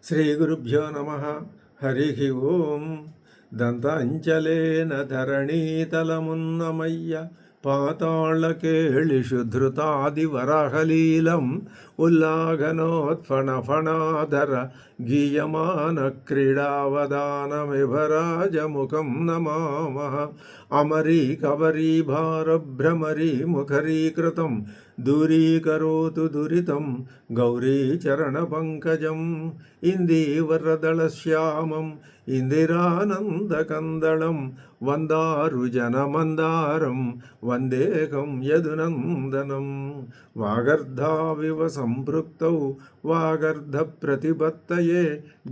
శ్రీగురుభ్యో నమ. హరి ఓం. దంతాంచలేన ధరణీతలమున్నమయ్య పాతాళకేళిషు ధృతాదివరాహలీలం ఉల్లాఘనోత్ఫణఫణాధర గీయమాన క్రీడావదానమిభరాజముఖం నమామః. అమరీకవరీభారభ్రమరీ ముఖరీకృతం దూరీకరోతు దురితం గౌరీచరణపంకజం ఇందీవరదళశ్యామం ఇందిరానందకందళం వందారుజనమందారం వందేకం యదునందనం. వాగర్ధావివ సంపృక్తౌ వాగర్ధ ప్రతిపత్తయే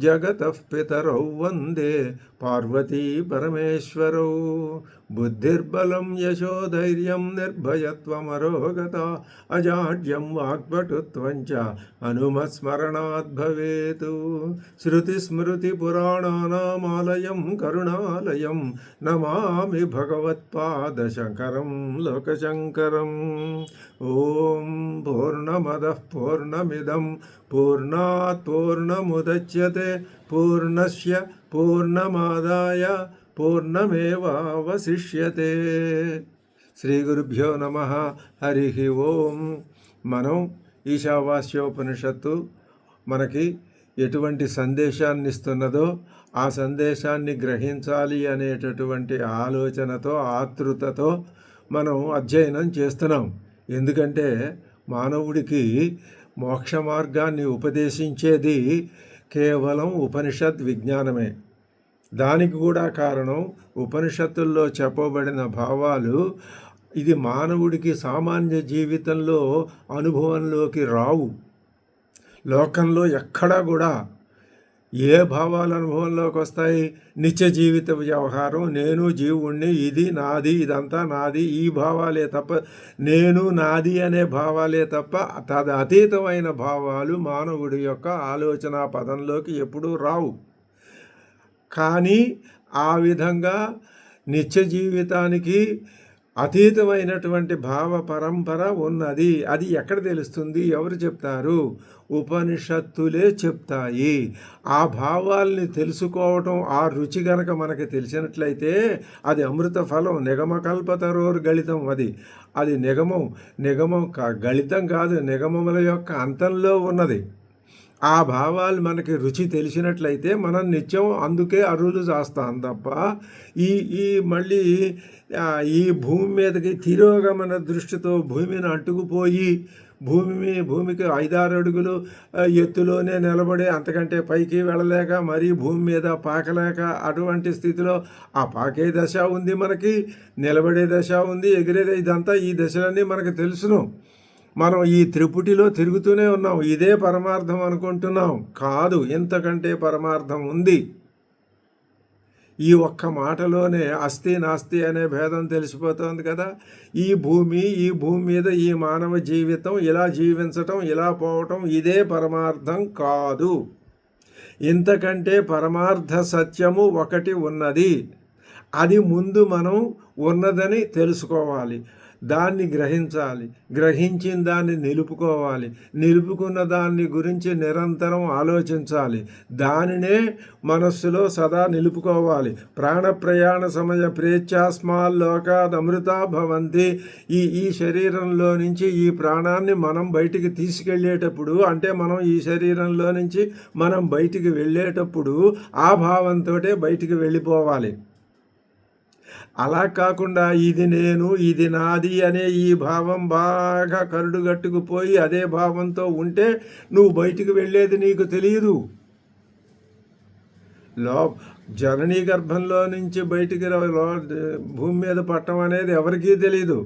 జగతః పితరౌ వందే పార్వతీ పరమేశ్వరౌ. బుద్ధిర్బలం యశోధైర్యం నిర్భయత్వమరోగత అజాడ్యం వాగ్భటుత్వం చ హనుమత్స్మరణాత్ భవేత్. శృతిస్మృతిపురాణానామాలయం కరుణాలయం నమామి భగవత్పాదశంకరం లోకశంకరం. ఓం పూర్ణమదః పూర్ణమిదం పూర్ణాత్ పూర్ణముదచ్యతే పూర్ణస్య పూర్ణమాదాయ పూర్ణమేవావశిష్యతే. శ్రీ గురుభ్యో నమ. హరి ఓం. మనం ఈశావాస్యోపనిషత్తు మనకి ఎటువంటి సందేశాన్ని ఇస్తున్నదో ఆ సందేశాన్ని గ్రహించాలి అనేటటువంటి ఆలోచనతో ఆతృతతో మనం అధ్యయనం చేస్తున్నాం. ఎందుకంటే మానవుడికి మోక్ష మార్గాన్ని ఉపదేశించేది కేవలం ఉపనిషత్ విజ్ఞానమే. దానికి కూడా కారణం ఉపనిషత్తుల్లో చెప్పబడిన భావాలు ఇది మానవుడికి సామాన్య జీవితంలో అనుభవంలోకి రావు. లోకంలో ఎక్కడా కూడా ఏ భావాలు అనుభవంలోకి వస్తాయి? నిత్య జీవిత వ్యవహారం, నేను జీవుణ్ణి, ఇది నాది, ఇదంతా నాది, ఈ భావాలే తప్ప, నేను నాది అనే భావాలే తప్ప తద అతీతమైన భావాలు మానవుడి యొక్క ఆలోచన పదంలోకి ఎప్పుడూ రావు. కానీ ఆ విధంగా నిత్య జీవితానికి అతీతమైనటువంటి భావ పరంపర ఉన్నది. అది ఎక్కడ తెలుస్తుంది? ఎవరు చెప్తారు? ఉపనిషత్తులే చెప్తాయి. ఆ భావాల్ని తెలుసుకోవటం, ఆ రుచి గనక మనకి తెలిసినట్లయితే అది అమృత ఫలం. నిగమకల్పతరోర్ గళితం. అది నిగమం గళితం కాదు, నిగమముల యొక్క అంతంలో ఉన్నది. ఆ భావాలు మనకి రుచి తెలిసినట్లయితే మనం నిత్యం అందుకే అరువులు చేస్తాం తప్ప మళ్ళీ ఈ భూమి మీదకి తిరోగమన దృష్టితో భూమిని అంటుకుపోయి భూమికి 5-6 అడుగులు ఎత్తులోనే నిలబడి అంతకంటే పైకి వెళ్ళలేక మరీ భూమి మీద పాకలేక అటువంటి స్థితిలో ఆ పాకే దశ ఉంది, మనకి నిలబడే దశ ఉంది, ఎగిరేది, ఇదంతా ఈ దశలన్నీ మనకు తెలుసును. మనం ఈ త్రిపుటిలో తిరుగుతూనే ఉన్నాం. ఇదే పరమార్థం అనుకుంటున్నాం. కాదు, ఇంతకంటే పరమార్థం ఉంది. ఈ ఒక్క మాటలోనే అస్థి నాస్తి అనే భేదం తెలిసిపోతుంది కదా. ఈ భూమి మీద ఈ మానవ జీవితం ఇలా జీవించటం, ఇలా పోవటం ఇదే పరమార్థం కాదు. ఇంతకంటే పరమార్థ సత్యము ఒకటి ఉన్నది. అది ముందు మనం ఉన్నదని తెలుసుకోవాలి, దాన్ని గ్రహించాలి, గ్రహించిన దాన్ని నిలుపుకోవాలి, నిలుపుకున్న దాన్ని గురించి నిరంతరం ఆలోచించాలి, దానినే మనస్సులో సదా నిలుపుకోవాలి. ప్రాణ ప్రయాణ సమయ ప్రేచ్ఛాస్మాల్లోకాద్ అమృతా భవంతి. ఈ శరీరంలో నుంచి ఈ ప్రాణాన్ని మనం బయటికి తీసుకెళ్ళేటప్పుడు, అంటే మనం ఈ శరీరంలో నుంచి మనం బయటికి వెళ్ళేటప్పుడు ఆ భావంతో బయటికి వెళ్ళిపోవాలి. అలా కాకుండా ఇది నేను, ఇది నాది అనే ఈ భావం బాగా కరుడుగట్టుకుపోయి అదే భావంతో ఉంటే నువ్వు బయటికి వెళ్ళేది నీకు తెలియదు. జననీ గర్భంలో నుంచి బయటికి భూమి మీద పట్టడం అనేది ఎవరికీ తెలియదు.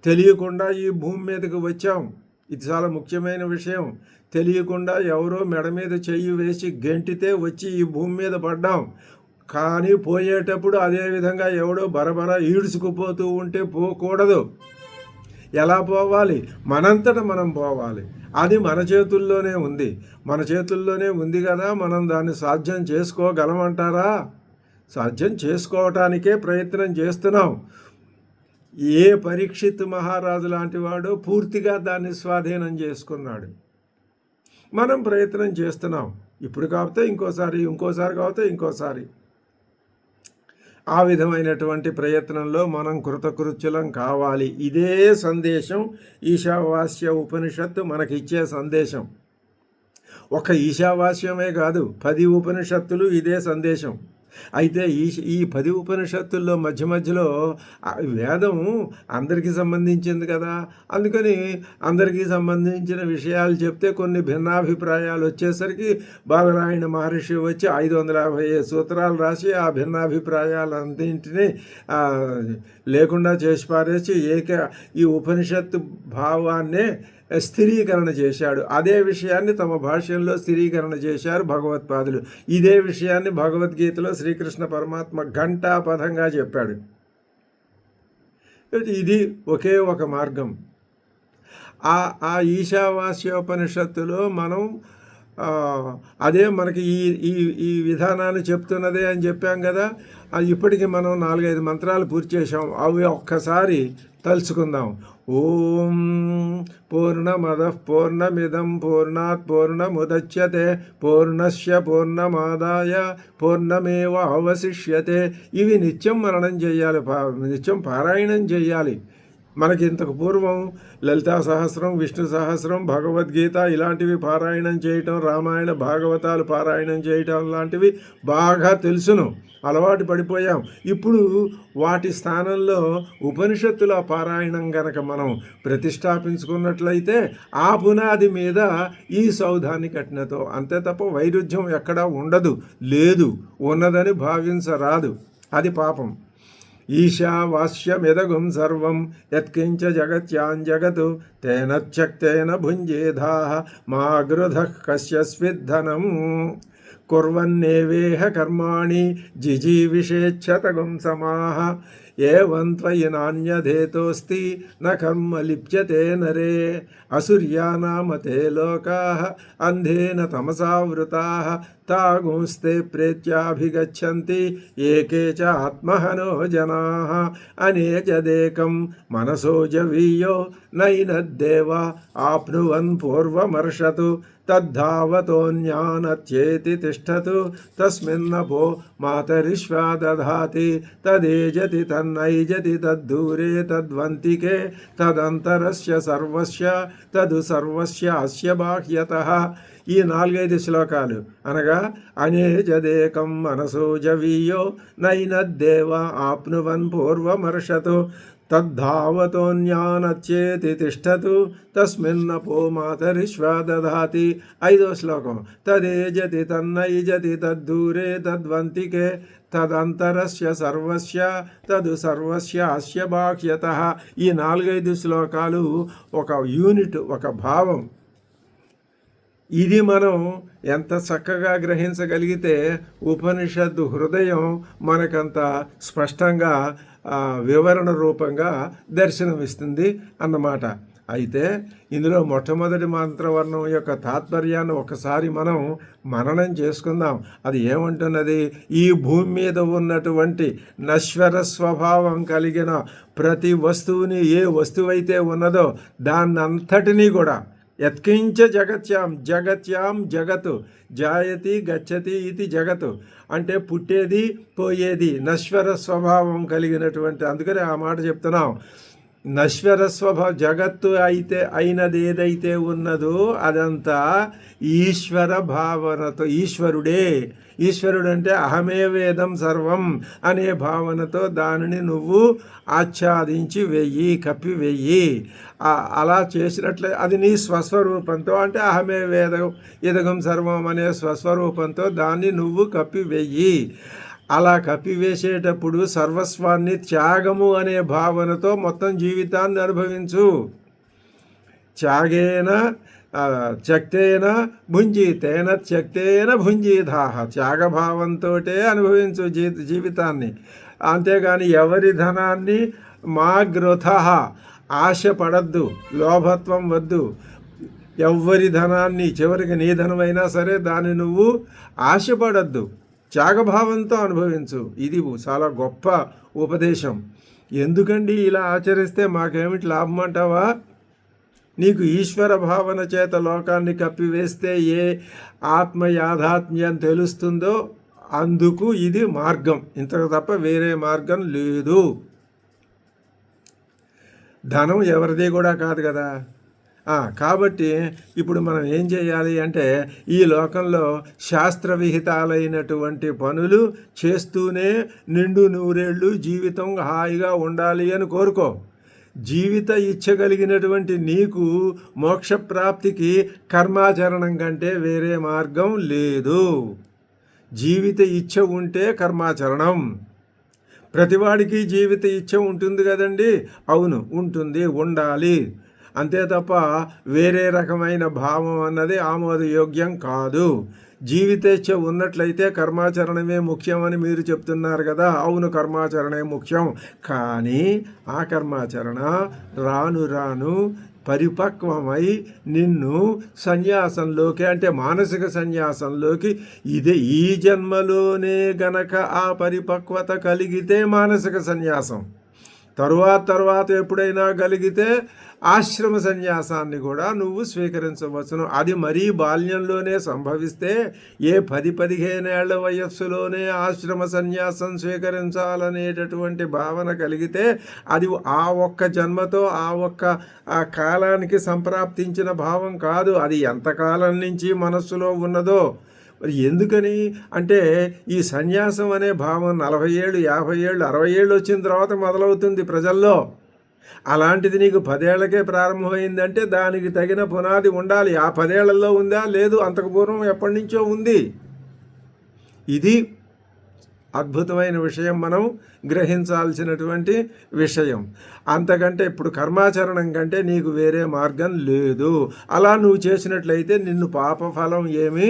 తెలియకుండా ఈ భూమి మీదకి వచ్చాం. ఇది చాలా ముఖ్యమైన విషయం. తెలియకుండా ఎవరో మెడ మీద చెయ్యి వేసి గెంటితే వచ్చి ఈ భూమి మీద పడ్డాం. కానీ పోయేటప్పుడు అదేవిధంగా ఎవడో బరబర ఈడ్చుకుపోతూ ఉంటే పోకూడదు. ఎలా పోవాలి? మనంతట మనం పోవాలి. అది మన చేతుల్లోనే ఉంది. మన చేతుల్లోనే ఉంది కదా, మనం దాన్ని సాధ్యం చేసుకోగలమంటారా? సాధ్యం చేసుకోవటానికే ప్రయత్నం చేస్తున్నాం. ఏ పరీక్షిత్ మహారాజు లాంటి వాడు పూర్తిగా దాన్ని స్వాధీనం చేసుకున్నాడు. మనం ప్రయత్నం చేస్తున్నాం. ఇప్పుడు కాకపోతే ఇంకోసారి, ఇంకోసారి కాకపోతే ఇంకోసారి. ఆ విధమైనటువంటి ప్రయత్నంలో మనం కృతకృత్యులం కావాలి. ఇదే సందేశం ఈశావాస్య ఉపనిషత్తు మనకిచ్చే సందేశం. ఒక ఈశావాస్యమే కాదు, 10 ఉపనిషత్తులు ఇదే సందేశం. అయితే ఈ 10 ఉపనిషత్తుల్లో మధ్య మధ్యలో వేదం అందరికీ సంబంధించింది కదా, అందుకని అందరికీ సంబంధించిన విషయాలు చెప్తే కొన్ని భిన్నాభిప్రాయాలు వచ్చేసరికి బాదరాయణ మహర్షి వచ్చి 550 సూత్రాలు రాసి ఆ భిన్నాభిప్రాయాలన్నింటినీ లేకుండా చేసి పారేసి ఈ ఉపనిషత్తు భావాన్నే స్థిరీకరణ చేశాడు. అదే విషయాన్ని తమ భాష్యంలో స్థిరీకరణ చేశారు భగవత్పాదులు. ఇదే విషయాన్ని భగవద్గీతలో శ్రీకృష్ణ పరమాత్మ ఘంటాపథంగా చెప్పాడు. ఇది ఒకే ఒక మార్గం. ఆ ఈశావాస్యోపనిషత్తులో మనం అదే మనకి ఈ విధానాన్ని చెప్తున్నదే అని చెప్పాం కదా. ఇప్పటికీ మనం 4-5 మంత్రాలు పూర్తి చేసాం. అవి ఒక్కసారి తలుచుకుందాం. ఓం పూర్ణమదః పూర్ణమిదం పూర్ణాత్ పూర్ణముదచ్యతే పూర్ణస్య పూర్ణమాదాయ పూర్ణమేవ అవశిష్యతే. ఇవి నిత్యం మననం చేయాలి, నిత్యం పారాయణం చేయాలి. మనకి ఇంతకు పూర్వం లలితా సహస్రం, విష్ణు సహస్రం, భగవద్గీత ఇలాంటివి పారాయణం చేయటం, రామాయణ భాగవతాలు పారాయణం చేయటం లాంటివి బాగా తెలుసును, అలవాటు పడిపోయాం. ఇప్పుడు వాటి స్థానంలో ఉపనిషత్తుల పారాయణం గనక మనం ప్రతిష్టాపించుకున్నట్లయితే ఆ పునాది మీద ఈ సౌధాన్ని కట్టినతో అంతే తప్ప వైరుధ్యం ఎక్కడా ఉండదు, లేదు, ఉన్నదని భావించరాదు. అది పాపం. ఈశావాస్యమిదగుం సర్వం యత్కించ జగత్యాం తేనచ్చక్తేన భుంజేధాః మా గృధః కస్యస్విద్ధనం కుర్వన్నేవేహ కర్మాణి జిజీవిషేచ్ఛతగుం సమాః ఏవం త్వయి నాన్యధేతోస్తి న కర్మ లిప్యతే నరే అసూర్యానామతే లోకాః అంధేన తమసావృతాః తాగుంస్తే ప్రేత్యాభిగచ్చంతి ఏకే చ ఆత్మహనో జనాః అనేజదేకం మనసోజవీయో నైనద్దేవ ఆప్నువన్ పూర్వమర్షతు తద్ధావతోన్యానత్యేతి తిష్టతు తస్మిన్నపో మాతరిష్వా దధాతి తదేజతి తన్నైజతి తద్దూరే తద్వంతికే తదంతరస్య సర్వస్య తదు సర్వస్య అస్య బాహ్యతః. ఈ 4-5 శ్లోకాలు అనగా అనేజదేకం మనసోజవీయో నైనద్దేవ ఆప్నువన్ పూర్వమర్షతు తద్ధావతోన్యానచ్చేతి తిష్టతు తస్మిన్నపో మాతరిష్వా దధాతి. 5వ శ్లోకం తదేజతి తన్నైజతి తద్దూరే తద్వంతికే తదంతరస్య సర్వస్య తదు సర్వస్య అస్య బాహ్యతః. ఈ 4-5 శ్లోకాలు ఒక యూనిట్, ఒక భావం. ఇది మనం ఎంత చక్కగా గ్రహించగలిగితే ఉపనిషత్తు హృదయం మనకంత స్పష్టంగా వివరణ రూపంగా దర్శనమిస్తుంది అన్నమాట. అయితే ఇందులో మొట్టమొదటి మంత్రవర్ణం యొక్క తాత్పర్యాన్ని ఒకసారి మనం మననం చేసుకుందాం. అది ఏమంటున్నది? ఈ భూమి మీద ఉన్నటువంటి నశ్వర స్వభావం కలిగిన ప్రతి వస్తువుని, ఏ వస్తువైతే ఉన్నదో దాన్నంతటినీ కూడా యత్కించ జగత్యాం జగతు జాయతి గచ్చతి ఇది జగతు అంటే పుట్టేది పోయేది నశ్వర స్వభావం కలిగినటువంటి. అందుకని ఆ మాట చెప్తున్నాం. నశ్వర స్వభావం జగత్తు అయినది ఏదైతే ఉన్నదో అదంతా ఈశ్వర భావనతో, ఈశ్వరుడు అంటే అహమే వేదం సర్వం అనే భావనతో దానిని నువ్వు ఆచ్ఛాదించి కప్పి వెయ్యి. అలా చేసినట్లే అది నీ స్వస్వరూపంతో, అంటే అహమే వేదం ఇదగం సర్వం అనే స్వస్వరూపంతో దాన్ని నువ్వు కప్పి వెయ్యి. అలా కప్పివేసేటప్పుడు సర్వస్వాన్ని త్యాగము అనే భావనతో మొత్తం జీవితాన్ని అనుభవించు. త్యాగేన త్యక్తేన భుంజీతేన త్యక్తేన భుంజీధాః. త్యాగభావంతో అనుభవించు జీవితాన్ని. అంతేగాని ఎవరి ధనాన్ని మా గృథః ఆశపడద్దు, లోభత్వం వద్దు. ఎవరి ధనాన్ని, చివరికి నీ ధనమైనా సరే దాన్ని నువ్వు ఆశపడద్దు, త్యాగభావంతో అనుభవించు. ఇది చాలా గొప్ప ఉపదేశం. ఎందుకండి ఇలా ఆచరిస్తే మాకేమిటి లాభం అంటావా? నీకు ఈశ్వర భావన చేత లోకాన్ని కప్పివేస్తే ఏ ఆత్మ యాథాత్మ్యం తెలుస్తుందో అందుకు ఇది మార్గం, ఇంతకు తప్ప వేరే మార్గం లేదు. ధనం ఎవరిది కూడా కాదు కదా. కాబట్టి ఇప్పుడు మనం ఏం చేయాలి అంటే ఈ లోకంలో శాస్త్రవిహితాలైనటువంటి పనులు చేస్తూనే నిండు నూరేళ్ళు జీవితం హాయిగా ఉండాలి అని కోరుకో. జీవిత ఇచ్చగలిగినటువంటి నీకు మోక్షప్రాప్తికి కర్మాచరణం కంటే వేరే మార్గం లేదు. జీవిత ఇచ్చ ఉంటే కర్మాచరణం. ప్రతివాడికి జీవిత ఇచ్చ ఉంటుంది కదండి. అవును, ఉంటుంది, ఉండాలి. అంతే తప్ప వేరే రకమైన భావం అన్నది ఆమోదయోగ్యం కాదు. జీవితేచ్ఛ ఉన్నట్లయితే కర్మాచరణమే ముఖ్యమని మీరు చెప్తున్నారు కదా. అవును, కర్మాచరణే ముఖ్యం. కానీ ఆ కర్మాచరణ రాను రాను పరిపక్వమై నిన్ను సన్యాసంలోకి, అంటే మానసిక సన్యాసంలోకి, ఇదే ఈ జన్మలోనే గనక ఆ పరిపక్వత కలిగితే మానసిక సన్యాసం, తరువాత ఎప్పుడైనా కలిగితే ఆశ్రమ సన్యాసాన్ని కూడా నువ్వు స్వీకరించవచ్చును. అది మరీ బాల్యంలోనే సంభవిస్తే, ఏ 10-15 ఏళ్ల వయస్సులోనే ఆశ్రమ సన్యాసం స్వీకరించాలనేటటువంటి భావన కలిగితే అది ఆ ఒక్క జన్మతో ఆ కాలానికి సంప్రాప్తించిన భావం కాదు. అది ఎంతకాలం నుంచి మనస్సులో ఉన్నదో. మరి ఎందుకని అంటే ఈ సన్యాసం అనే భావం 40 ఏళ్ళు, 50 ఏళ్ళు, 60 ఏళ్ళు వచ్చిన తర్వాత మొదలవుతుంది ప్రజల్లో. అలాంటిది నీకు 10 ఏళ్లకే ప్రారంభమైందంటే దానికి తగిన పునాది ఉండాలి. ఆ 10 ఏళ్లలో ఉందా? లేదు, అంతకు పూర్వం ఎప్పటి నుంచో ఉంది. ఇది అద్భుతమైన విషయం, మనం గ్రహించాల్సినటువంటి విషయం. అంతకంటే ఇప్పుడు కర్మాచరణం కంటే నీకు వేరే మార్గం లేదు. అలా నువ్వు చేసినట్లయితే నిన్ను పాపఫలం ఏమీ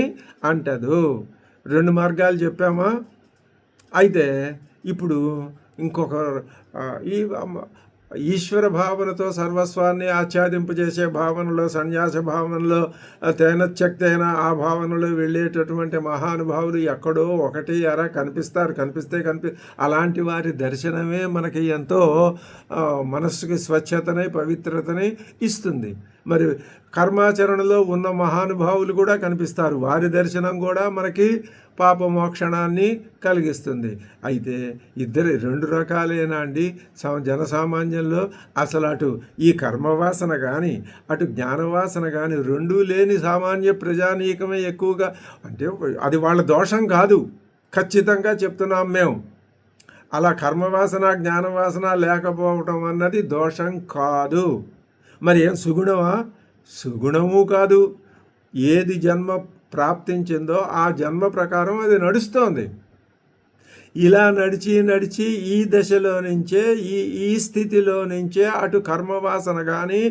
అంటదు. 2 మార్గాలు చెప్పామా? అయితే ఇప్పుడు ఇంకొక ఈ ఈశ్వర భావనతో సర్వస్వాన్ని ఆచ్ఛాదింపజేసే భావనలో, సన్యాస భావనలో, తేనచ్చక్తైన ఆ భావనలో వెళ్ళేటటువంటి మహానుభావులు ఎక్కడో ఒకటి అరా కనిపిస్తే అలాంటి వారి దర్శనమే మనకి ఎంతో మనస్సుకి స్వచ్ఛతని, పవిత్రతని ఇస్తుంది. మరి కర్మాచరణలో ఉన్న మహానుభావులు కూడా కనిపిస్తారు, వారి దర్శనం కూడా మనకి పాపమోక్షణాన్ని కలిగిస్తుంది. అయితే ఇద్దరు 2 రకాలేనా అండి జనసామాన్యంలో? అసలు అటు ఈ కర్మవాసన కానీ అటు జ్ఞానవాసన కానీ 2 లేని సామాన్య ప్రజానీకమే ఎక్కువగా. అంటే అది వాళ్ళ దోషం కాదు, ఖచ్చితంగా చెప్తున్నాం మేము. అలా కర్మవాసన జ్ఞానవాసన లేకపోవటం అన్నది దోషం కాదు. మరి ఏం సుగుణమా? సుగుణము కాదు. ఏది జన్మ ప్రాప్తించిందో ఆ జన్మ ప్రకారం అది నడుస్తోంది. ఇలా నడిచి ఈ దశలో నుంచే ఈ స్థితిలో నుంచే అటు కర్మవాసన కానీ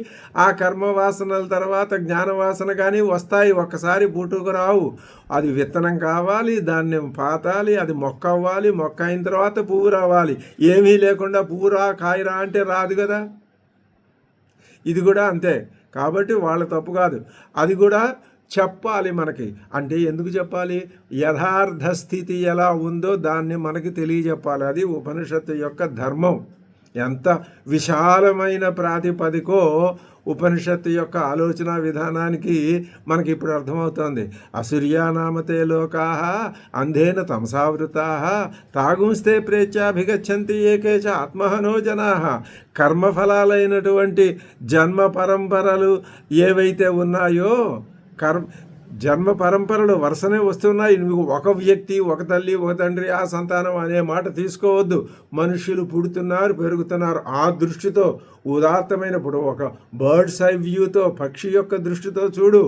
ఆ కర్మవాసనల తర్వాత జ్ఞానవాసన కానీ వస్తాయి. ఒక్కసారి పుట్టుకు రావు. అది విత్తనం కావాలి, దాన్ని పాతాలి, అది మొక్క అవ్వాలి, మొక్క అయిన తర్వాత పువ్వు రావాలి. ఏమీ లేకుండా పువ్వురా కాయరా అంటే రాదు కదా. ఇది కూడా అంతే. కాబట్టి వాళ్ళ తప్పు కాదు, అది కూడా చెప్పాలి మనకి. అంటే ఎందుకు చెప్పాలి? యథార్థ స్థితి ఎలా ఉందో దాన్ని మనకి తెలియజెప్పాలి. అది ఉపనిషత్తు యొక్క ధర్మం. ఎంత విశాలమైన ప్రాతిపదికో ఉపనిషత్తు యొక్క ఆలోచన విధానానికి మనకి ఇప్పుడు అర్థమవుతోంది. అసూర్యానామతే లోకాః అంధేన తమసావృతాః తాగుంస్తే ప్రేత్యాభిగచ్చంతి ఏకేచ ఆత్మహనో జనాః. కర్మఫలాలైనటువంటి జన్మ పరంపరలు ఏవైతే ఉన్నాయో, జన్మ పరంపరలు వరుసనే వస్తున్నాయి. నువ్వు ఒక వ్యక్తి, ఒక తల్లి, ఒక తండ్రి, ఆ సంతానం అనే మాట తీసుకోవద్దు. మనుషులు పుడుతున్నారు, పెరుగుతున్నారు. ఆ దృష్టితో ఉదాత్తమైన, ఇప్పుడు ఒక బర్డ్స్ ఐ వ్యూతో, పక్షి యొక్క దృష్టితో చూడు.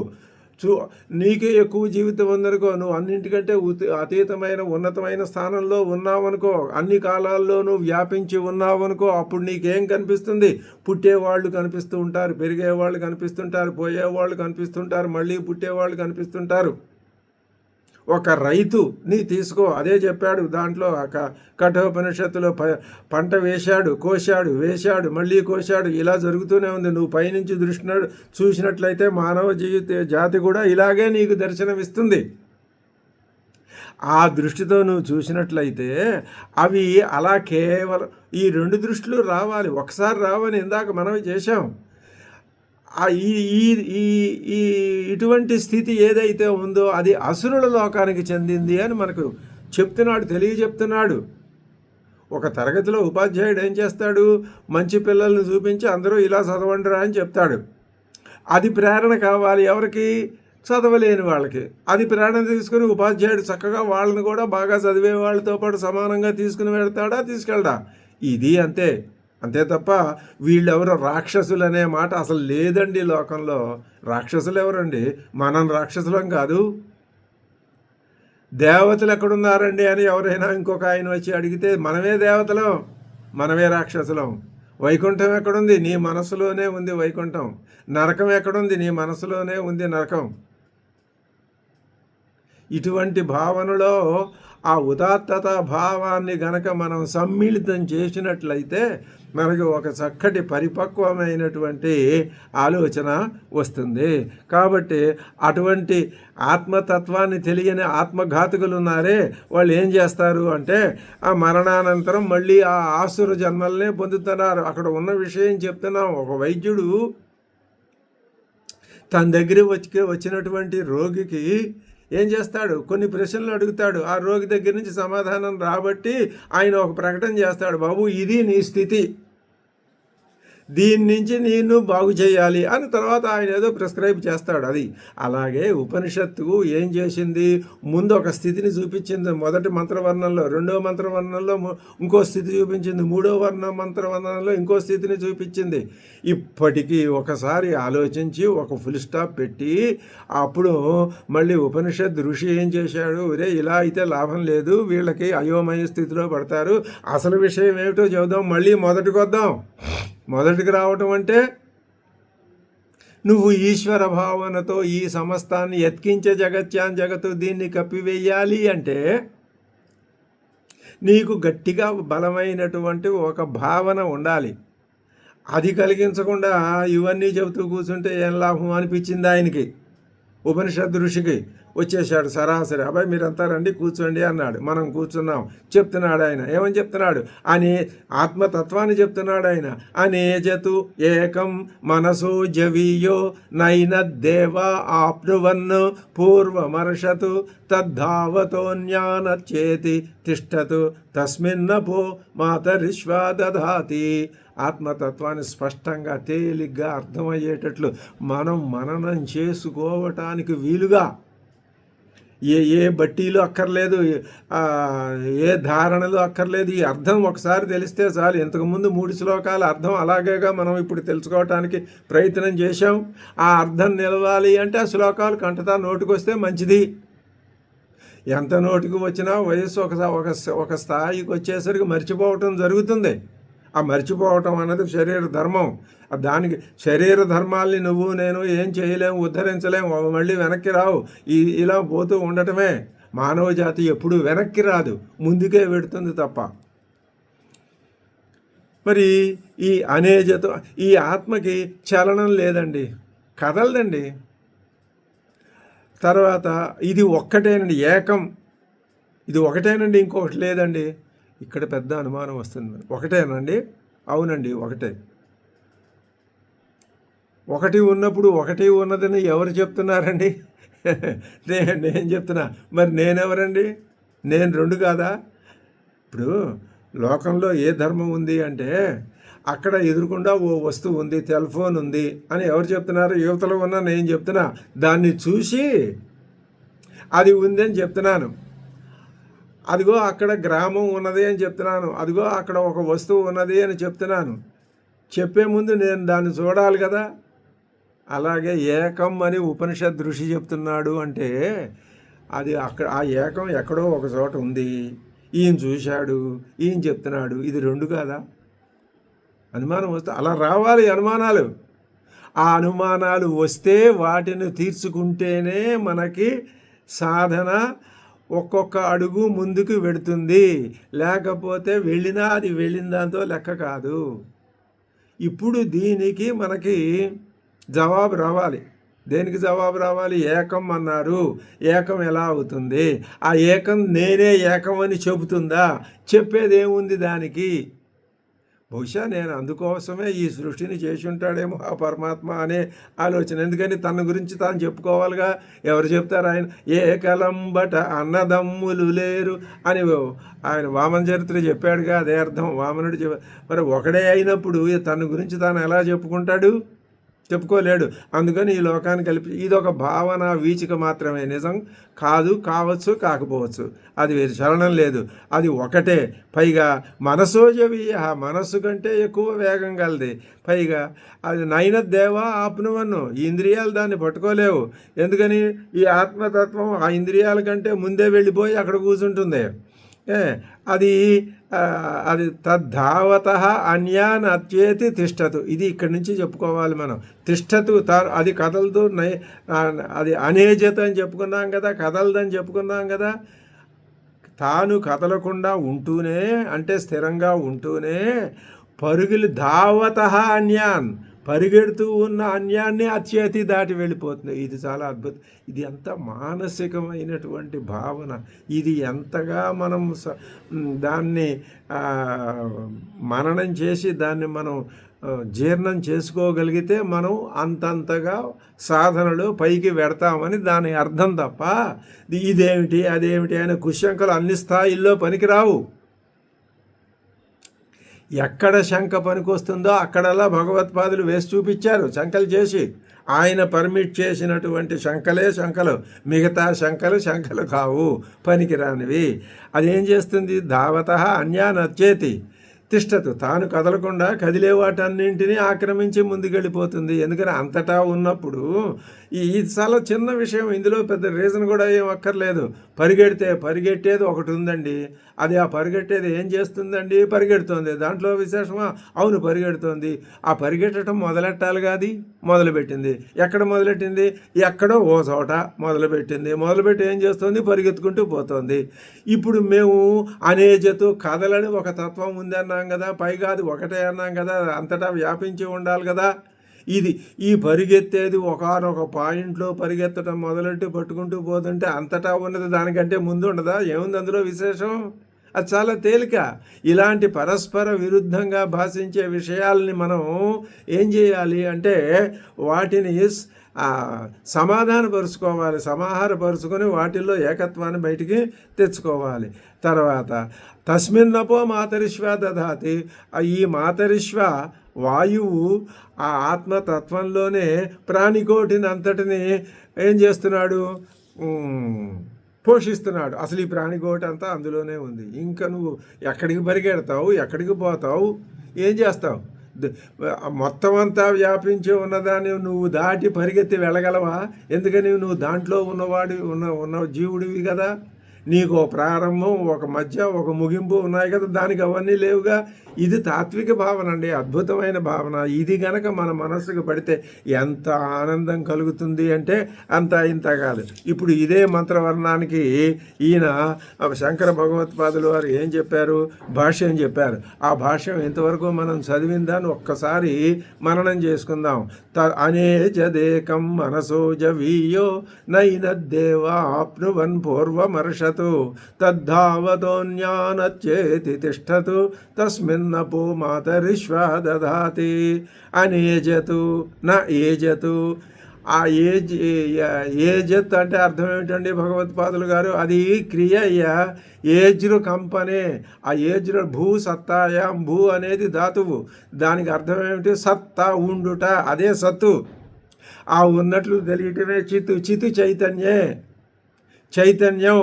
నీకే ఎక్కువ జీవితం ఉందనుకో, నువ్వు అన్నింటికంటే అతీతమైన ఉన్నతమైన స్థానంలో ఉన్నావనుకో, అన్ని కాలాల్లోనూ వ్యాపించి ఉన్నావనుకో, అప్పుడు నీకేం కనిపిస్తుంది? పుట్టేవాళ్ళు కనిపిస్తూ ఉంటారు, పెరిగేవాళ్ళు కనిపిస్తుంటారు, పోయేవాళ్ళు కనిపిస్తుంటారు, మళ్ళీ పుట్టేవాళ్ళు కనిపిస్తుంటారు. ఒక రైతుని తీసుకో, అదే చెప్పాడు దాంట్లో కఠోపనిషత్తులో. పంట వేశాడు, కోశాడు, వేశాడు, మళ్ళీ కోశాడు, ఇలా జరుగుతూనే ఉంది. నువ్వు పైనుంచి చూసినట్లయితే మానవ జాతి కూడా ఇలాగే నీకు దర్శనమిస్తుంది. ఆ దృష్టితో నువ్వు చూసినట్లయితే అవి అలా కేవలం ఈ 2 దృష్టిలు రావాలి. ఒకసారి రావని ఇందాక మనం చేశాం. ఈ ఈ ఈ ఈ ఇటువంటి స్థితి ఏదైతే ఉందో అది అసురుల లోకానికి చెందింది అని మనకు చెప్తున్నాడు, తెలియజెప్తున్నాడు. ఒక తరగతిలో ఉపాధ్యాయుడు ఏం చేస్తాడు? మంచి పిల్లల్ని చూపించి అందరూ ఇలా చదవండిరా అని చెప్తాడు. అది ప్రేరణ కావాలి ఎవరికి? చదవలేని వాళ్ళకి. అది ప్రేరణ తీసుకుని ఉపాధ్యాయుడు చక్కగా వాళ్ళని కూడా బాగా చదివే వాళ్ళతో పాటు సమానంగా తీసుకుని వెళ్తాడా? తీసుకెళ్దా? ఇది అంతే. అంతే తప్ప వీళ్ళెవరో రాక్షసులు అనే మాట అసలు లేదండి లోకంలో. రాక్షసులు ఎవరండి? మనం రాక్షసులం కాదు. దేవతలు ఎక్కడున్నారండి అని ఎవరైనా ఇంకొక ఆయన వచ్చి అడిగితే మనమే దేవతలం, మనమే రాక్షసులం. వైకుంఠం ఎక్కడుంది? నీ మనసులోనే ఉంది వైకుంఠం. నరకం ఎక్కడుంది? నీ మనసులోనే ఉంది నరకం. ఇటువంటి భావనలో ఆ ఉదాత్తత భావాన్ని గనక మనం సమ్మిళితం చేసినట్లయితే మనకు ఒక చక్కటి పరిపక్వమైనటువంటి ఆలోచన వస్తుంది. కాబట్టి అటువంటి ఆత్మతత్వాన్ని తెలియని ఆత్మఘాతకులు ఉన్నారే, వాళ్ళు ఏం చేస్తారు అంటే ఆ మరణానంతరం మళ్ళీ ఆ ఆసుర జన్మలనే పొందుతున్నారు. అక్కడ ఉన్న విషయం చెప్తున్నాం. ఒక వైద్యుడు తన దగ్గర వచ్చినటువంటి రోగికి ఏం చేస్తాడు? కొన్ని ప్రశ్నలు అడుగుతాడు. ఆ రోగి దగ్గర నుంచి సమాధానం రాబట్టి ఆయన ఒక ప్రకటన చేస్తాడు, బాబు ఇది నీ స్థితి, దీని నుంచి నేను బాగు చేయాలి అని తర్వాత ఆయన ఏదో ప్రిస్క్రైబ్ చేస్తాడు. అది అలాగే ఉపనిషత్తుకు ఏం చేసింది? ముందు ఒక స్థితిని చూపించింది మొదటి మంత్రవర్ణంలో, రెండో మంత్రవర్ణంలో ఇంకో స్థితి చూపించింది, మూడో మంత్రవర్ణంలో ఇంకో స్థితిని చూపించింది. ఇప్పటికీ ఒకసారి ఆలోచించి ఒక ఫుల్ స్టాప్ పెట్టి అప్పుడు మళ్ళీ ఉపనిషత్ ఋషి ఏం చేశాడు? ఒరే ఇలా అయితే లాభం లేదు, వీళ్ళకి అయోమయ స్థితిలో పడతారు, అసలు విషయం ఏమిటో చెబుదాం, మళ్ళీ మొదటికి వద్దాం. మొదటికి రావటం అంటే నువ్వు ఈశ్వర భావనతో ఈ సమస్తాన్ని ఎత్కించే జగత్తు దీన్ని కప్పివేయాలి అంటే నీకు గట్టిగా బలమైనటువంటి ఒక భావన ఉండాలి. అది కలిగించకుండా ఇవన్నీ చెబుతూ కూర్చుంటే ఏం లాభం అనిపించింది ఆయనకి. ఉపనిషత్ ఋషికి వచ్చేసాడు సరాసరి, అబ్బాయి మీరంతా రండి కూర్చోండి అన్నాడు. మనం కూర్చున్నాం. చెప్తున్నాడు ఆయన. ఏమని చెప్తున్నాడు? అని ఆత్మతత్వాన్ని చెప్తున్నాడు ఆయన. అనేజతు ఏకం మనసో జవీయో నైనద్దేవ ఆప్నువన్ పూర్వమర్షతు తద్ధావతోన్యానచేతి తిష్టతు తస్మిన్నపో మాతరిశ్వా దధాతి. ఆత్మతత్వాన్ని స్పష్టంగా తేలిగ్గా అర్థమయ్యేటట్లు మనం మననం చేసుకోవటానికి వీలుగా ఏ బట్టీలు అక్కర్లేదు, ఏ ధారణలు అక్కర్లేదు. ఈ అర్థం ఒకసారి తెలిస్తే చాలు. ఇంతకుముందు 3 శ్లోకాల అర్థం అలాగేగా మనం ఇప్పుడు తెలుసుకోవటానికి ప్రయత్నం చేశాం. ఆ అర్థం నిలవాలి అంటే ఆ శ్లోకాలు కంటతా నోటికొస్తే మంచిది. ఎంత నోటికి వచ్చినా వయస్సు ఒక స్థాయికి వచ్చేసరికి మర్చిపోవటం జరుగుతుంది. ఆ మర్చిపోవటం అన్నది శరీర ధర్మం. దానికి శరీర ధర్మాల్ని నువ్వు నేను ఏం చేయలేము, ఉద్ధరించలేము, మళ్ళీ వెనక్కి రావు. ఇలా పోతూ ఉండటమే. మానవ జాతి ఎప్పుడు వెనక్కి రాదు, ముందుకే వెడుతుంది తప్ప. మరి ఈ అనేజతో ఈ ఆత్మకి చలనం లేదండి, కదలదండి. తర్వాత ఇది ఒక్కటేనండి, ఏకం. ఇది ఒకటేనండి, ఇంకొకటి లేదండి. ఇక్కడ పెద్ద అనుమానం వస్తుంది. ఒకటేనండి? అవునండి, ఒకటే. ఒకటి ఉన్నప్పుడు ఒకటి ఉన్నదని ఎవరు చెప్తున్నారండి? నేను చెప్తున్నా. మరి నేనెవరండి? నేను 2 కాదా? ఇప్పుడు లోకంలో ఏ ధర్మం ఉంది అంటే అక్కడ ఎదురుకుండా ఓ వస్తువు ఉంది, టెలిఫోన్ ఉంది అని ఎవరు చెప్తున్నారు? యువతలో ఉన్న నేను చెప్తున్నా. దాన్ని చూసి అది ఉందని చెప్తున్నాను. అదిగో అక్కడ గ్రామం ఉన్నది అని చెప్తున్నాను. అదిగో అక్కడ ఒక వస్తువు ఉన్నది అని చెప్తున్నాను. చెప్పే ముందు నేను దాన్ని చూడాలి కదా. అలాగే ఏకం అని ఉపనిషత్ ఋషి చెప్తున్నాడు అంటే అది అక్కడ ఆ ఏకం ఎక్కడో ఒక చోట ఉంది. ఈయన చూశాడు, ఈయన చెప్తున్నాడు. ఇది 2 కాదా? అనుమానం వస్తే అలా రావాలి అనుమానాలు. ఆ అనుమానాలు వస్తే వాటిని తీర్చుకుంటేనే మనకి సాధన ఒక్కొక్క అడుగు ముందుకు వెడుతుంది. లేకపోతే వెళ్ళినా అది వెళ్ళిన దాంతో లెక్క కాదు. ఇప్పుడు దీనికి మనకి జవాబు రావాలి. దేనికి జవాబు రావాలి? ఏకం అన్నారు. ఏకం ఎలా అవుతుంది? ఆ ఏకం నేనే ఏకం అని చెబుతుందా? చెప్పేదేముంది దానికి? బహుశా నేను అందుకోసమే ఈ సృష్టిని చేసి ఉంటాడేమో ఆ పరమాత్మ అనే ఆలోచన. ఎందుకని తన గురించి తాను చెప్పుకోవాలిగా. ఎవరు చెప్తారు? ఆయన ఏకలంబట అన్నదమ్ములు లేరు అని ఆయన వామన చరిత్ర చెప్పాడుగా. అదే అర్థం. వామనుడు మరి ఒకడే అయినప్పుడు తన గురించి తాను ఎలా చెప్పుకుంటాడు? చెప్పుకోలేడు. అందుకని ఈ లోకాన్ని కలిపి ఇదొక భావన, వీచిక మాత్రమే. నిజం కాదు, కావచ్చు, కాకపోవచ్చు. అది వేరు, చలనం లేదు. అది ఒకటే. పైగా మనసోజవీయ, మనస్సు కంటే ఎక్కువ వేగం కలది. పైగా అది నైనద్దేవ ఆప్నువన్ను, ఈ ఇంద్రియాలు దాన్ని పట్టుకోలేవు. ఎందుకని? ఈ ఆత్మతత్వం ఆ ఇంద్రియాల కంటే ముందే వెళ్ళిపోయి అక్కడ కూర్చుంటుంది. అది అది తద్ధావత అన్యాన్ అత్యేతి తిష్టతు. ఇది ఇక్కడి నుంచి చెప్పుకోవాలి మనం. తిష్టతు అది కదలదు. అది అనేజత అని చెప్పుకున్నాం కదా, కదలదని చెప్పుకున్నాం కదా. తాను కదలకుండా ఉంటూనే, అంటే స్థిరంగా ఉంటూనే, పరుగులు ధావత అన్యాన్, పరిగెడుతూ ఉన్న అన్యాన్ని అత్యేతి దాటి వెళ్ళిపోతుంది. ఇది చాలా అద్భుతం. ఇది ఎంత మానసికమైనటువంటి భావన. ఇది ఎంతగా మనం దాన్ని మననం చేసి దాన్ని మనం జీర్ణం చేసుకోగలిగితే మనం అంతంతగా సాధనలో పైకి పెడతామని దాని అర్థం తప్ప ఇదేమిటి అదేమిటి అనే కుశంకలు అన్ని స్థాయిల్లో పనికిరావు. ఎక్కడ శంఖ పనికొస్తుందో అక్కడల్లా భగవత్పాదులు వేసి చూపించారు శంఖలు చేసి. ఆయన పర్మిట్ చేసినటువంటి శంఖలే శంఖలు, మిగతా శంఖలు కావు, పనికిరానివి. అదేం చేస్తుంది? ధావత అన్యానచ్చేతి తిష్టతు, తాను కదలకుండా కదిలే వాటన్నింటినీ ఆక్రమించి ముందుకెళ్ళిపోతుంది. ఎందుకని అంతటా ఉన్నప్పుడు ఇది చాలా చిన్న విషయం. ఇందులో పెద్ద రీజన్ కూడా ఏం అక్కర్లేదు. పరిగెట్టేది ఒకటి ఉందండి. అది ఆ పరిగెట్టేది ఏం చేస్తుందండి? పరిగెడుతుంది. దాంట్లో విశేషమా? అవును, పరిగెడుతుంది. ఆ పరిగెట్టడం మొదలెట్టాలిగా. అది మొదలుపెట్టింది. ఎక్కడ మొదలెట్టింది? ఎక్కడో ఓ చోట మొదలుపెట్టింది. మొదలుపెట్టి ఏం చేస్తుంది? పరిగెత్తుకుంటూ పోతుంది. ఇప్పుడు మేము అనేజతు కదలని ఒక తత్వం ఉంది అన్నాం కదా. పైగా అది ఒకటే అన్నాం కదా, అంతటా వ్యాపించి ఉండాలి కదా. ఈ పరిగెత్తేది ఒకానొక పాయింట్లో పరిగెత్తడం మొదలెట్టి పట్టుకుంటూ పోతుంటే అంతటా ఉన్నది దానికంటే ముందు ఉండదా? ఏముంది అందులో విశేషం? అది చాలా తేలిక. ఇలాంటి పరస్పర విరుద్ధంగా భాషించే విషయాల్ని మనం ఏం చేయాలి అంటే వాటిని సమాధానపరుచుకోవాలి, సమాహారపరుచుకొని వాటిల్లో ఏకత్వాన్ని బయటికి తెచ్చుకోవాలి. తర్వాత తస్మిన్నపో మాతరిశ్వ దధాతి, ఈ మాతరిశ్వ వాయువు ఆ ఆత్మతత్వంలోనే ప్రాణికోటిని అంతటిని ఏం చేస్తున్నాడు? పోషిస్తున్నాడు. అసలు ఈ ప్రాణికోటి అంతా అందులోనే ఉంది. ఇంకా నువ్వు ఎక్కడికి పరిగెడతావు? ఎక్కడికి పోతావు? ఏం చేస్తావు? మొత్తం అంతా వ్యాపించి ఉన్నదాన్ని నువ్వు దాటి పరిగెత్తి వెళ్ళగలవా? ఎందుకని? నువ్వు దాంట్లో ఉన్న జీవుడివి కదా. నీకు ఒక ప్రారంభం, ఒక మధ్య, ఒక ముగింపు ఉన్నాయి కదా. దానికి అవన్నీ లేవుగా. ఇది తాత్విక భావన అండి, అద్భుతమైన భావన. ఇది గనక మన మనస్సుకు పడితే ఎంత ఆనందం కలుగుతుంది అంటే అంత ఇంత కాదు. ఇప్పుడు ఇదే మంత్రవర్ణానికి ఈయన శంకర భగవత్పాదులు వారు ఏం చెప్పారు? భాష్యం చెప్పారు. ఆ భాష్యం ఇంతవరకు మనం చదివిన దాన్ని ఒక్కసారి మననం చేసుకుందాం. అనేజదేకం మనసోజవీయో నైనద్దేవా ఆప్నువన్ పూర్వమర్షతు తద్ధావతోన్యానచ్చేతి తిష్టతు తస్మిన్నపో మాతరిశ్వా దధాతి. అనేజతు నా ఏజతు. ఆ ఏజత్ అంటే అర్థం ఏమిటండి భగవత్పాదులు గారు? అది క్రియ ఏజ్రు కంపనే. ఆ ఏజ్రు భూ సత్తాయాం, భూ అనేది ధాతువు. దానికి అర్థం ఏమిటి? సత్తా, ఉండుట, అదే సత్తు. ఆ ఉన్నట్లు తెలియటమే చిత్తు. చిత్తు చైతన్యం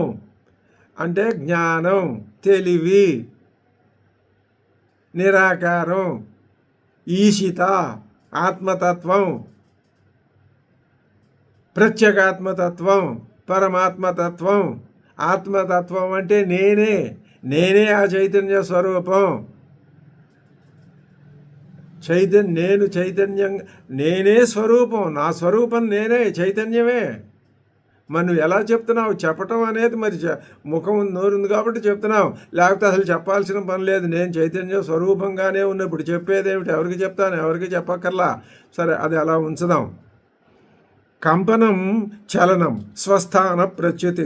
అంటే జ్ఞానం, తెలివి, నిరాకారం, ఈశిత, ఆత్మతత్వం, ప్రత్యేగాత్మతత్వం, పరమాత్మతత్వం. ఆత్మతత్వం అంటే నేనే ఆ చైతన్య స్వరూపం. నేను చైతన్యం, నేనే స్వరూపం. నా స్వరూపం నేనే, చైతన్యమే. మరి నువ్వు ఎలా చెప్తున్నావు? చెప్పటం అనేది మరి ముఖం నోరుంది కాబట్టి చెప్తున్నావు, లేకపోతే అసలు చెప్పాల్సిన పని లేదు. నేను చైతన్య స్వరూపంగానే ఉన్నప్పుడు చెప్పేదేమిటి? ఎవరికి చెప్తాను? ఎవరికి చెప్పక్కర్లా. సరే, అది అలా ఉంచుదాం. కంపనం, చలనం, స్వస్థాన ప్రచ్యుతి,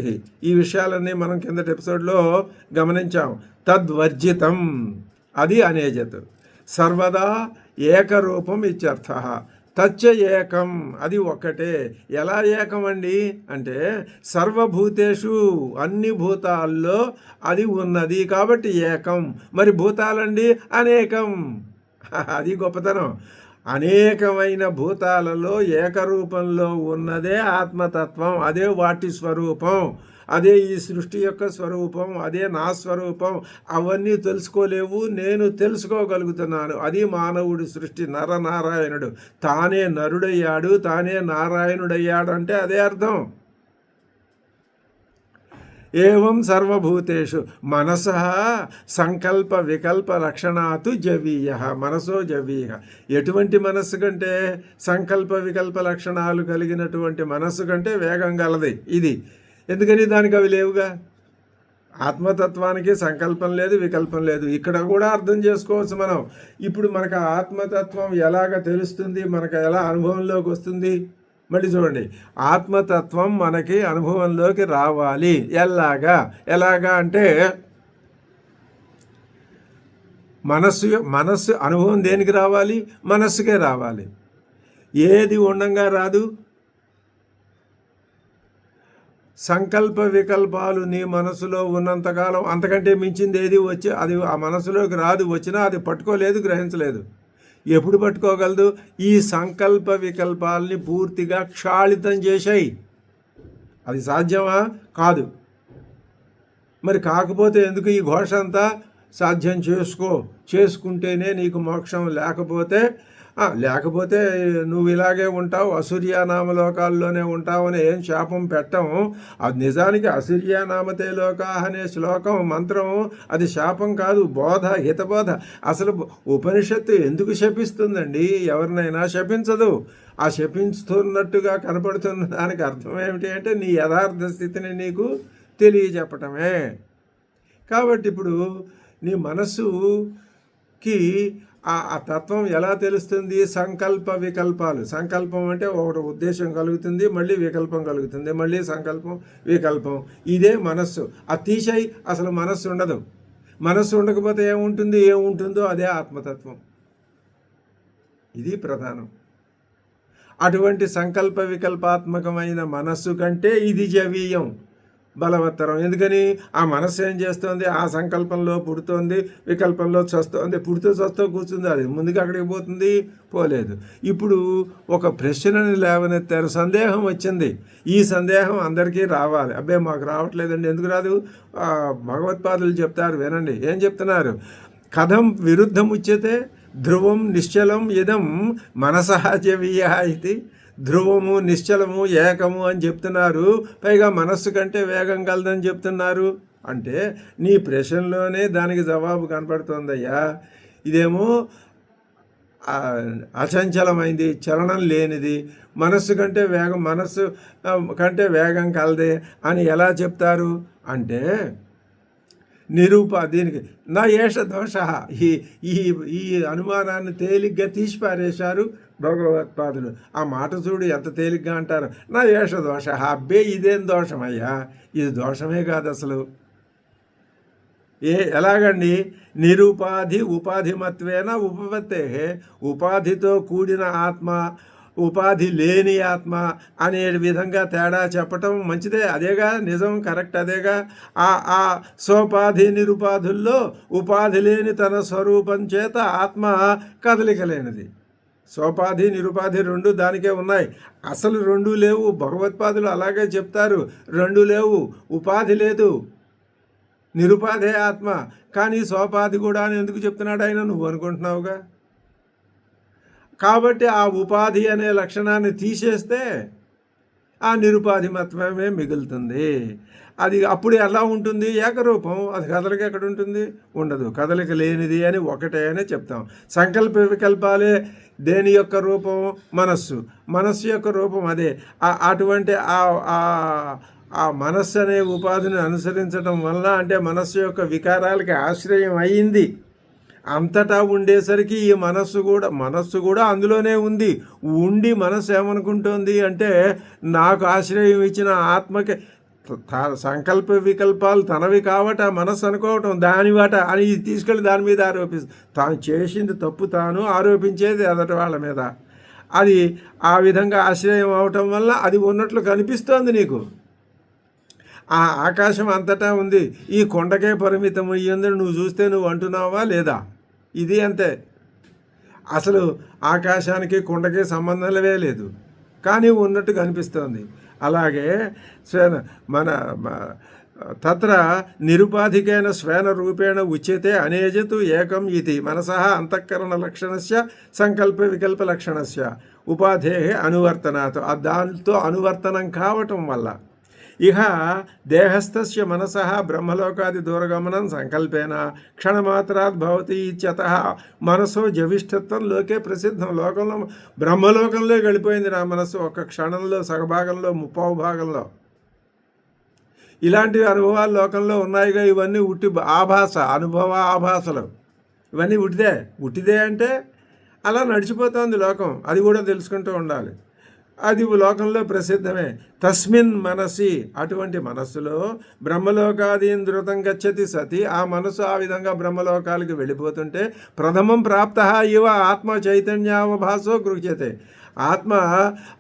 ఈ విషయాలన్నీ మనం కిందటి ఎపిసోడ్లో గమనించాం. తద్వర్జితం, అది అనేజత్. సర్వదా ఏకరూపం ఇత్యర్థ. తచ్చ ఏకం, అది ఒక్కటే. ఎలా ఏకం అండి అంటే సర్వభూతేషు, అన్ని భూతాల్లో అది ఉన్నది కాబట్టి ఏకం. మరి భూతాలండి అనేకం, అది గొప్పతనం. అనేకమైన భూతాలలో ఏకరూపంలో ఉన్నదే ఆత్మతత్వం, అదే వాటి స్వరూపం, అదే ఈ సృష్టి యొక్క స్వరూపం, అదే నా స్వరూపం. అవన్నీ తెలుసుకోలేవు, నేను తెలుసుకోగలుగుతున్నాను. అది మానవుడి సృష్టి, నరనారాయణుడు. తానే నరుడయ్యాడు, తానే నారాయణుడయ్యాడు అంటే అదే అర్థం. ఏవం సర్వభూతేషు మనసః సంకల్ప వికల్ప లక్షణాతు జవీయ. మనసో జవీయ. ఎటువంటి మనస్సు కంటే? సంకల్ప వికల్ప లక్షణాలు కలిగినటువంటి మనస్సు కంటే వేగం గలది ఇది. ఎందుకని? దానికి అవి లేవుగా. ఆత్మతత్వానికి సంకల్పం లేదు, వికల్పం లేదు. ఇక్కడ కూడా అర్థం చేసుకోవచ్చు మనం. ఇప్పుడు మనకు ఆత్మతత్వం ఎలాగ తెలుస్తుంది, మనకు ఎలా అనుభవంలోకి వస్తుంది? మళ్ళీ చూడండి, ఆత్మతత్వం మనకి అనుభవంలోకి రావాలి. ఎలాగా అంటే మనస్సు అనుభవం దేనికి రావాలి? మనస్సుకే రావాలి. ఏది ఉండంగా రాదు. సంకల్ప వికల్పాలు నీ మనసులో ఉన్నంతకాలం అంతకంటే మించింది ఏది వచ్చి అది ఆ మనసులోకి రాదు. వచ్చినా అది పట్టుకోలేదు, గ్రహించలేదు. ఎప్పుడు పట్టుకోగలదు? ఈ సంకల్ప వికల్పాలని పూర్తిగా క్షాళితం చేశాయి. అది సాధ్యమా? కాదు. మరి కాకపోతే ఎందుకు ఈ ఘోష అంతా? సాధ్యం చేసుకుంటేనే నీకు మోక్షం. లేకపోతే నువ్వు ఇలాగే ఉంటావు, అసూర్యానామలోకాల్లోనే ఉంటావు అని ఏం శాపం పెట్టం. అది నిజానికి అసూర్యానామతే లోకా అనే శ్లోకం, మంత్రం, అది శాపం కాదు, బోధ, హితబోధ. అసలు ఉపనిషత్తు ఎందుకు శపిస్తుందండి? ఎవరినైనా శపించదు. ఆ శపిస్తున్నట్టుగా కనపడుతున్న దానికి అర్థం ఏమిటి అంటే నీ యథార్థ స్థితిని నీకు తెలియజెప్పటమే. కాబట్టి ఇప్పుడు నీ మనస్సుకి ఆ తత్వం ఎలా తెలుస్తుంది? సంకల్ప వికల్పాలు. సంకల్పం అంటే ఒకటి ఉద్దేశం కలుగుతుంది, మళ్ళీ వికల్పం కలుగుతుంది, మళ్ళీ సంకల్పం వికల్పం. ఇదే మనస్సు. అది తీసేయి, అసలు మనస్సు ఉండదు. మనస్సు ఉండకపోతే ఏముంటుందో అదే ఆత్మతత్వం. ఇది ప్రధానం. అటువంటి సంకల్ప వికల్పాత్మకమైన మనస్సు కంటే ఇది జవీయం, బలవత్తరం. ఎందుకని? ఆ మనస్సు ఏం చేస్తుంది? ఆ సంకల్పంలో పుడుతోంది, వికల్పంలో చస్తోంది. పుడుతూ చస్తూ కూర్చుంది, అది ముందుకు అక్కడికి పోతుంది, పోలేదు. ఇప్పుడు ఒక ప్రశ్నని లేవనెత్తారు, సందేహం వచ్చింది. ఈ సందేహం అందరికీ రావాలి. అబ్బే మాకు రావట్లేదండి. ఎందుకు రాదు? భగవత్పాదులు చెప్తారు, వినండి. ఏం చెప్తున్నారు? కథం విరుద్ధముచ్యతే ధ్రువం నిశ్చలం ఇదం మనసః జవీయ ఇది. ధ్రువము, నిశ్చలము, ఏకము అని చెప్తున్నారు, పైగా మనస్సు కంటే వేగం కలదని చెప్తున్నారు. అంటే నీ ప్రశ్నలోనే దానికి జవాబు కనపడుతోందయ్యా. ఇదేమో అచంచలమైంది, చలనం లేనిది, మనస్సు కంటే వేగం కలదే అని ఎలా చెప్తారు అంటే దీనికి నా ఏష దోష. ఈ అనుమానాన్ని తేలిగ్గా తీసిపారేశారు భగవత్పాదులు. ఆ మాట చూడు ఎంత తేలిగ్గా అంటారు. నా ఏష దోష. అబ్బే ఇదేం దోషమయ్యా, ఇది దోషమే కాదు అసలు. ఎలాగండి? నిరుపాధి ఉపాధిమత్వేన ఉపపత్తే. ఉపాధితో కూడిన ఆత్మ, ఉపాధి లేని ఆత్మ అనే విధంగా తేడా చెప్పటం మంచిదే. అదేగా నిజం, కరెక్ట్. అదేగా ఆ సోపాధి నిరుపాధుల్లో ఉపాధి లేని తన స్వరూపం చేత ఆత్మ కదలిక లేనిది. సోపాధి నిరుపాధి రెండు దానికే ఉన్నాయి. అసలు రెండు లేవు. భగవత్పాదులు అలాగే చెప్తారు, రెండు లేవు. ఉపాధి లేదు, నిరుపాధే ఆత్మ. కానీ సోపాధి కూడా అని ఎందుకు చెప్తున్నాడు ఆయన? నువ్వు అనుకుంటున్నావుగా. కాబట్టి ఆ ఉపాధి అనే లక్షణాన్ని తీసేస్తే ఆ నిరుపాధి మాత్రమే మిగులుతుంది. అది అప్పుడు ఎలా ఉంటుంది? ఏకరూపం. అది కదలిక ఎక్కడ ఉంటుంది? ఉండదు. కదలిక లేనిది అని ఒకటే అని చెప్తాం. సంకల్ప వికల్పాలే దేని యొక్క రూపం? మనస్సు యొక్క రూపం అదే. అటువంటి ఆ మనస్సు అనే ఉపాధిని అనుసరించడం వల్ల, అంటే మనస్సు యొక్క వికారాలకి ఆశ్రయం అయ్యింది. అంతటా ఉండేసరికి ఈ మనస్సు కూడా అందులోనే ఉండి మనస్సు ఏమనుకుంటోంది అంటే నాకు ఆశ్రయం ఇచ్చిన ఆత్మకి సంకల్ప వికల్పాలు తనవి కావట మనస్సు అనుకోవటం దానివట అని ఇది తీసుకెళ్ళి దాని మీద ఆరోపిస్తుంది. తాను చేసింది తప్పు తాను ఆరోపించేది ఎదటి వాళ్ళ మీద. అది ఆ విధంగా ఆశ్రయం అవటం వల్ల అది ఉన్నట్లు కనిపిస్తోంది నీకు. ఆ ఆకాశం అంతటా ఉంది, ఈ కొండకే పరిమితం అయ్యింది నువ్వు చూస్తే నువ్వు అంటున్నావా లేదా? ఇది అంతే. అసలు ఆకాశానికి కొండకి సంబంధమే లేదు, కానీ ఉన్నట్టు కనిపిస్తోంది. అలాగే మన తత్ర నిరుపాధికైన స్వేన రూపేణ ఉచ్యతే అనేజతు ఏకం ఇది మనసః అంతఃకరణ లక్షణస్య సంకల్ప వికల్ప లక్షణస్య ఉపాధే అనువర్తనాత్. దానితో అనువర్తనం కావటం వల్ల ఇహ దేహస్థస్య మనసః బ్రహ్మలోకాది దూరగమనం సంకల్పేన క్షణమాత్రాత్ భవతి ఇత్యతః మనసో జవిష్ఠత్వం లోకే ప్రసిద్ధం. లోకంలో బ్రహ్మలోకంలో గడిపోయింది నా మనసు ఒక క్షణంలో, సగభాగంలో, ముప్పావు భాగంలో. ఇలాంటి అనుభవాలు లోకంలో ఉన్నాయిగా. ఇవన్నీ ఆభాస, అనుభవ ఆభాసలు. ఇవన్నీ ఉట్టిదే అంటే అలా నడిచిపోతుంది లోకం. అది కూడా తెలుసుకుంటూ ఉండాలి. అది లోకంలో ప్రసిద్ధమే. తస్మిన్ మనసి, అటువంటి మనస్సులో బ్రహ్మలోకాదీన్ ధృతం గచ్చతి సతి, ఆ మనసు ఆ విధంగా బ్రహ్మలోకాలకి వెళ్ళిపోతుంటే ప్రథమం ప్రాప్త ఇవ ఆత్మ చైతన్యావభాసో గృహ్యతే. ఆత్మ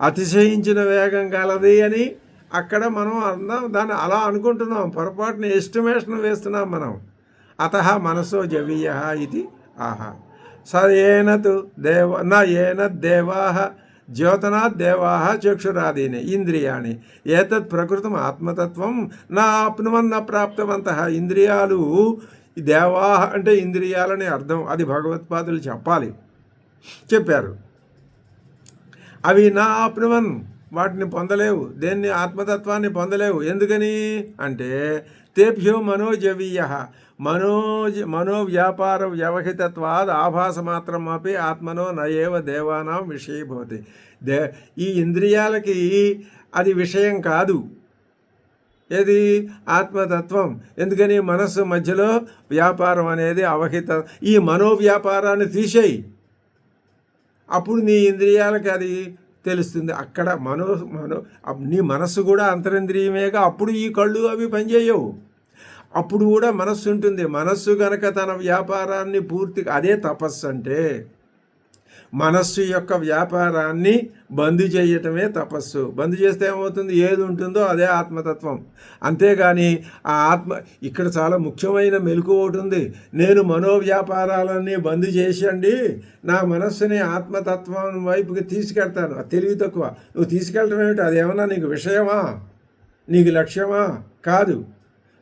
అతిశయించిన వేగం కలది అని అక్కడ మనం దాన్ని అలా అనుకుంటున్నాం, పొరపాటున ఎస్టిమేషన్ వేస్తున్నాం మనం. అతః మనసో జవీయ ఇది ఆహా సయేనతు దేవాః జ్యోతనాత్ దేవాః చక్షురాదీని ఇంద్రియాణి ఏతత్ ప్రకృతం ఆత్మతత్వం నా ఆప్నువన్ నా ప్రాప్తవంతః. ఇంద్రియాలు దేవాః అంటే ఇంద్రియాలని అర్థం. అది భగవత్పాదులు చెప్పారు. అవి నా ఆప్నువన్, వాటిని పొందలేవు, దేన్ని ఆత్మతత్వాన్ని పొందలేవు. ఎందుకని అంటే తేభ్యో మనోజవీయ మనోవ్యాపార వ్యవహితత్వాద్ ఆభాసమాత్రం అపి ఆత్మనో నయేవ దేవానాం విషయీభవతి. ఈ ఇంద్రియాలకి అది విషయం కాదు, ఏది ఆత్మతత్వం. ఎందుకని మనస్సు మధ్యలో వ్యాపారం అనేది అవహిత. ఈ మనోవ్యాపారాన్ని తీసేయి, అప్పుడు నీ ఇంద్రియాలకి అది తెలుస్తుంది. అక్కడ నీ మనస్సు కూడా అంతరింద్రియమేగా. అప్పుడు ఈ కళ్ళు అవి పనిచేయవు, అప్పుడు కూడా మనస్సు ఉంటుంది. మనస్సు కనుక తన వ్యాపారాన్ని పూర్తిగా, అదే తపస్సు అంటే మనస్సు యొక్క వ్యాపారాన్ని బంద్ చేయటమే తపస్సు. బంద్ చేస్తే ఏమవుతుంది? ఏది ఉంటుందో అదే ఆత్మతత్వం. అంతేగాని ఆ ఆత్మ, ఇక్కడ చాలా ముఖ్యమైన మెలకువ ఒకటి ఉంది. నేను మనోవ్యాపారాలన్నీ బంద్ చేసండి, నా మనస్సుని ఆత్మతత్వం వైపుకి తీసుకెళ్తాను. అది తెలివి తక్కువ. నువ్వు తీసుకెళ్ళటం ఏమిటి? అదేమన్నా నీకు విషయమా, నీకు లక్ష్యమా? కాదు.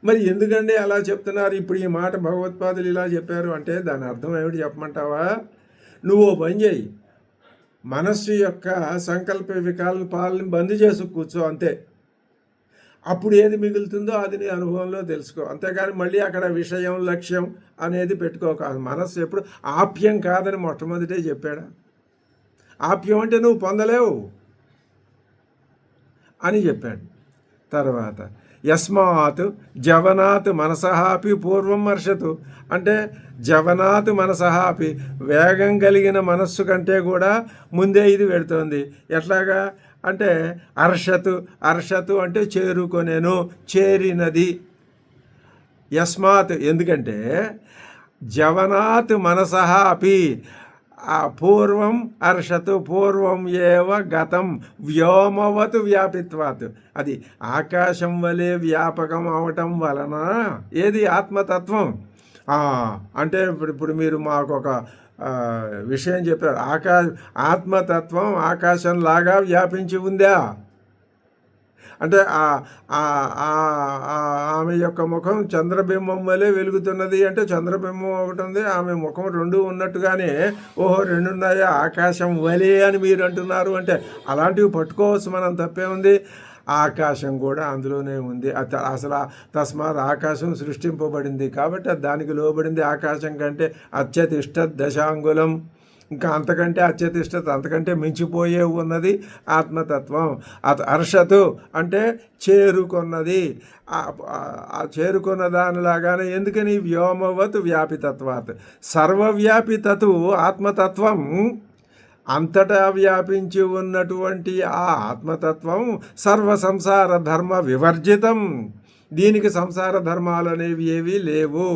మరి ఎందుకండి అలా చెప్తున్నారు? ఇప్పుడు ఈ మాట భగవత్పాదులు ఇలా చెప్పారు అంటే దాని అర్థం ఏమిటి చెప్పమంటావా? నువ్వు పని చేయి, మనస్సు యొక్క సంకల్ప వికల్పాలను బంద్ చేసి కూర్చో, అంతే. అప్పుడు ఏది మిగులుతుందో అది నీ అనుభవంలో తెలుసుకో. అంతేగాని మళ్ళీ అక్కడ విషయం లక్ష్యం అనేది పెట్టుకోకాదు. మనస్సు ఎప్పుడు ఆప్యం కాదని మొట్టమొదటే చెప్పాడా? ఆప్యం అంటే నువ్వు పొందలేవు అని చెప్పాడు. తర్వాత యస్మాత్ జవనాత్ మనసః అపి పూర్వం హర్షతు, అంటే జవనాత్ మనసః అపి, వేగం కలిగిన మనస్సు కంటే కూడా ముందే ఇది పెడుతోంది. ఎట్లాగా అంటే అర్షతు అంటే చేరుకొనేను, చేరినది. యస్మాత్, ఎందుకంటే జవనాత్ మనసః అపి పూర్వం అర్షతు, పూర్వం ఏవ గతం వ్యోమవత్ వ్యాపిత్వాత్. అది ఆకాశం వలె వ్యాపకం అవటం వలన ఏది ఆత్మతత్వం. అంటే ఇప్పుడు మీరు మాకు ఒక విషయం చెప్పారు. ఆత్మతత్వం ఆకాశంలాగా వ్యాపించి ఉందా అంటే ఆమె యొక్క ముఖం చంద్రబింబం వలె వెలుగుతున్నది అంటే చంద్రబింబం ఒకటి ఉంది, ఆమె ముఖం రెండు ఉన్నట్టుగానే ఓహో రెండు ఉన్నాయా ఆకాశం వలె అని మీరు అంటున్నారు అంటే అలాంటివి పట్టుకోవచ్చు మనం, తప్పే ఉంది. ఆకాశం కూడా అందులోనే ఉంది. అసలు తస్మాత్ ఆకాశం సృష్టింపబడింది కాబట్టి దానికి లోబడింది. ఆకాశం కంటే అత్యతిష్ట దశాంగులం, ఇంకా అంతకంటే అత్యతిష్టత, అంతకంటే మించిపోయే ఉన్నది ఆత్మతత్వం. హర్షతు అంటే చేరుకున్నది, చేరుకున్న దానిలాగానే. ఎందుకని? వ్యోమవత్ వ్యాపితత్వాత్. సర్వవ్యాపితతు ఆత్మతత్వం అంతటా వ్యాపించి ఉన్నటువంటి ఆ ఆత్మతత్వం సర్వ సంసార ధర్మ వివర్జితం. దీనికి సంసార ధర్మాలు అనేవి ఏవీ లేవు.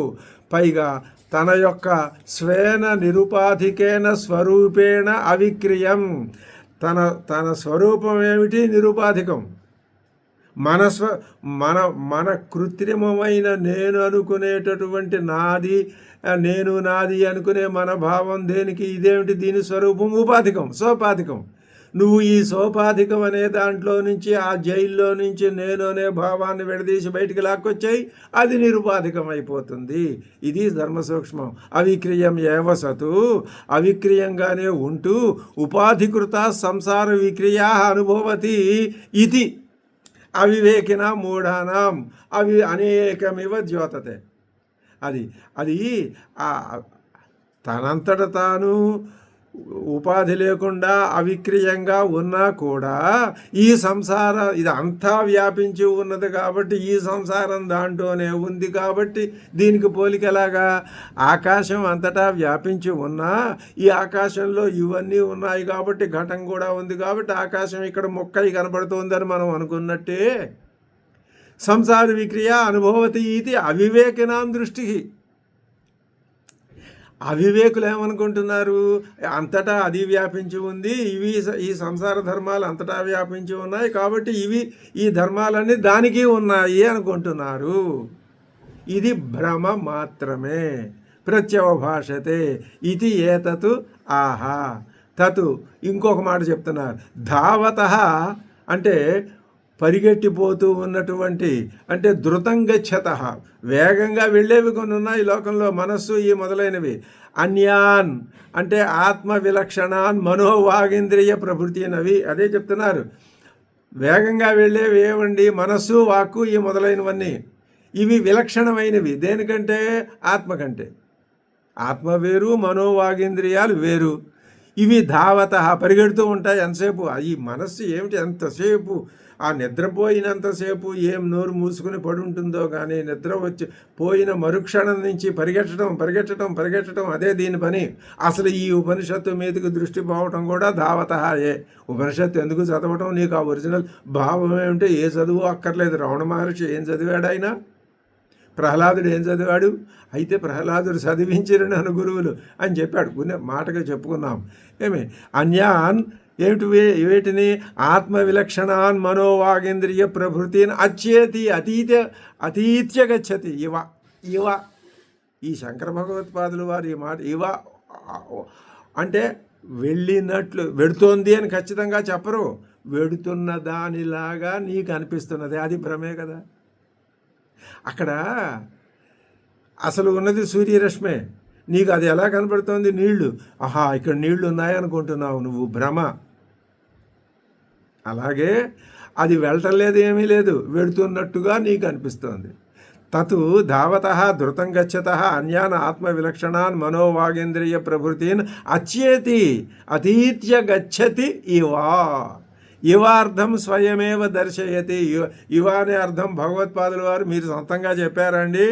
పైగా తన యొక్క స్వేన నిరుపాధికేన స్వరూపేణ అవిక్రియం. తన స్వరూపం ఏమిటి? నిరుపాధికం. మన కృత్రిమమైన నేను అనుకునేటటువంటి నాది అనుకునే మన భావం దేనికి? ఇదేమిటి? దీని స్వరూపం ఉపాధికం, సోపాధికం. నువ్వు ఈ సోపాధికం అనే దాంట్లో నుంచి, ఆ జైల్లో నుంచి నేను అనే భావాన్ని విడదీసి బయటికి లాక్కొచ్చాయి, అది నిరుపాధికం అయిపోతుంది. ఇది ధర్మ సూక్ష్మం. అవిక్రియం ఏవ సతు, అవిక్రియంగానే ఉంటూ ఉపాధికృత సంసార విక్రియా అనుభవతి ఇది అవివేకిన మూఢానాం అవి అనేకమివ ద్యోతతే. అది తనంతట తాను ఉపాధి లేకుండా అవిక్రియంగా ఉన్నా కూడా ఈ ఇది అంతా వ్యాపించి ఉన్నది కాబట్టి, ఈ సంసారం దాంట్లోనే ఉంది కాబట్టి దీనికి పోలికలాగా ఆకాశం అంతటా వ్యాపించి ఉన్నా ఈ ఆకాశంలో ఇవన్నీ ఉన్నాయి కాబట్టి ఘటం కూడా ఉంది కాబట్టి ఆకాశం ఇక్కడ మొక్కై కనబడుతోందని మనం అనుకున్నట్టే సంసార విక్రియ అనుభవతి ఇది అవివేకినాం దృష్టి. అవివేకులు ఏమనుకుంటున్నారు? అంతటా అది వ్యాపించి ఉంది, ఈ సంసార ధర్మాలు అంతటా వ్యాపించి ఉన్నాయి కాబట్టి ఈ ధర్మాలన్నీ దానికి ఉన్నాయి అనుకుంటున్నారు. ఇది భ్రమ మాత్రమే. ప్రత్యవభాషతే ఇది ఏతతు ఆహా తతు. ఇంకొక మాట చెప్తున్నారు. ధావతః అంటే పరిగెట్టిపోతూ ఉన్నటువంటి, అంటే ధృతం గచ్చతః వేగంగా వెళ్ళేవి కొన్ని ఉన్నాయి లోకంలో, మనస్సు ఈ మొదలైనవి. అన్యాన్ అంటే ఆత్మ విలక్షణాన్ మనోవాగేంద్రియ ప్రభృతినవి. అదే చెప్తున్నారు. వేగంగా వెళ్ళేవి ఏవండి? మనస్సు, వాక్కు ఈ మొదలైనవన్నీ. ఇవి విలక్షణమైనవి. దేనికంటే? ఆత్మ కంటే. ఆత్మ వేరు, మనోవాగేంద్రియాలు వేరు. ఇవి ధావతః పరిగెడుతూ ఉంటాయి. ఎంతసేపు ఈ మనస్సు ఏమిటి? ఎంతసేపు ఆ నిద్రపోయినంతసేపు ఏం నోరు మూసుకుని పడి ఉంటుందో కానీ నిద్ర వచ్చి పోయిన మరుక్షణం నుంచి పరిగెట్టడం అదే దీని పని. అసలు ఈ ఉపనిషత్తు మీదకి దృష్టి పోవటం కూడా ధావతఃయే. ఉపనిషత్తు ఎందుకు చదవటం? నీకు ఆ ఒరిజినల్ భావం ఏమిటో ఏ చదువు అక్కర్లేదు. రమణ మహర్షి ఏం చదివాడు? ఆయన ప్రహ్లాదుడు ఏం చదివాడు? అయితే ప్రహ్లాదుడు చదివించిన నన్ను గురువులు అని చెప్పాడు. మాటగా చెప్పుకున్నాం. అన్యాన్ వేటిని? ఆత్మ విలక్షణాన్ మనోవాగేంద్రియ ప్రభృతిని అచ్చేతి అతీత్య గచ్చతి. ఇవ ఈ శంకర భగవత్పాదులు వారు ఈ మాట ఇవ అంటే వెళ్ళినట్లు, వెడుతోంది అని ఖచ్చితంగా చెప్పరు. వెడుతున్న దానిలాగా నీకు అనిపిస్తున్నది, అది భ్రమే కదా. అక్కడ అసలు ఉన్నది సూర్యరశ్మే. నీకు అది ఎలా కనబడుతోంది? నీళ్లు. ఆహా ఇక్కడ నీళ్లు ఉన్నాయనుకుంటున్నావు నువ్వు, భ్రమ. అలాగే అది వెళ్ళటం లేదు, ఏమీ లేదు, వెడుతున్నట్టుగా నీకు అనిపిస్తోంది. తతు ధావతః ధృతం గచ్చతః అన్యాన్ ఆత్మ విలక్షణాన్ మనోవాగేంద్రియ ప్రభృతిన్ అచ్యేతి అతీత్య గచ్చతి ఇవార్థం స్వయమేవ దర్శయతి. ఇవ అనే అర్థం భగవత్పాదుల వారు మీరు సొంతంగా చెప్పారండి?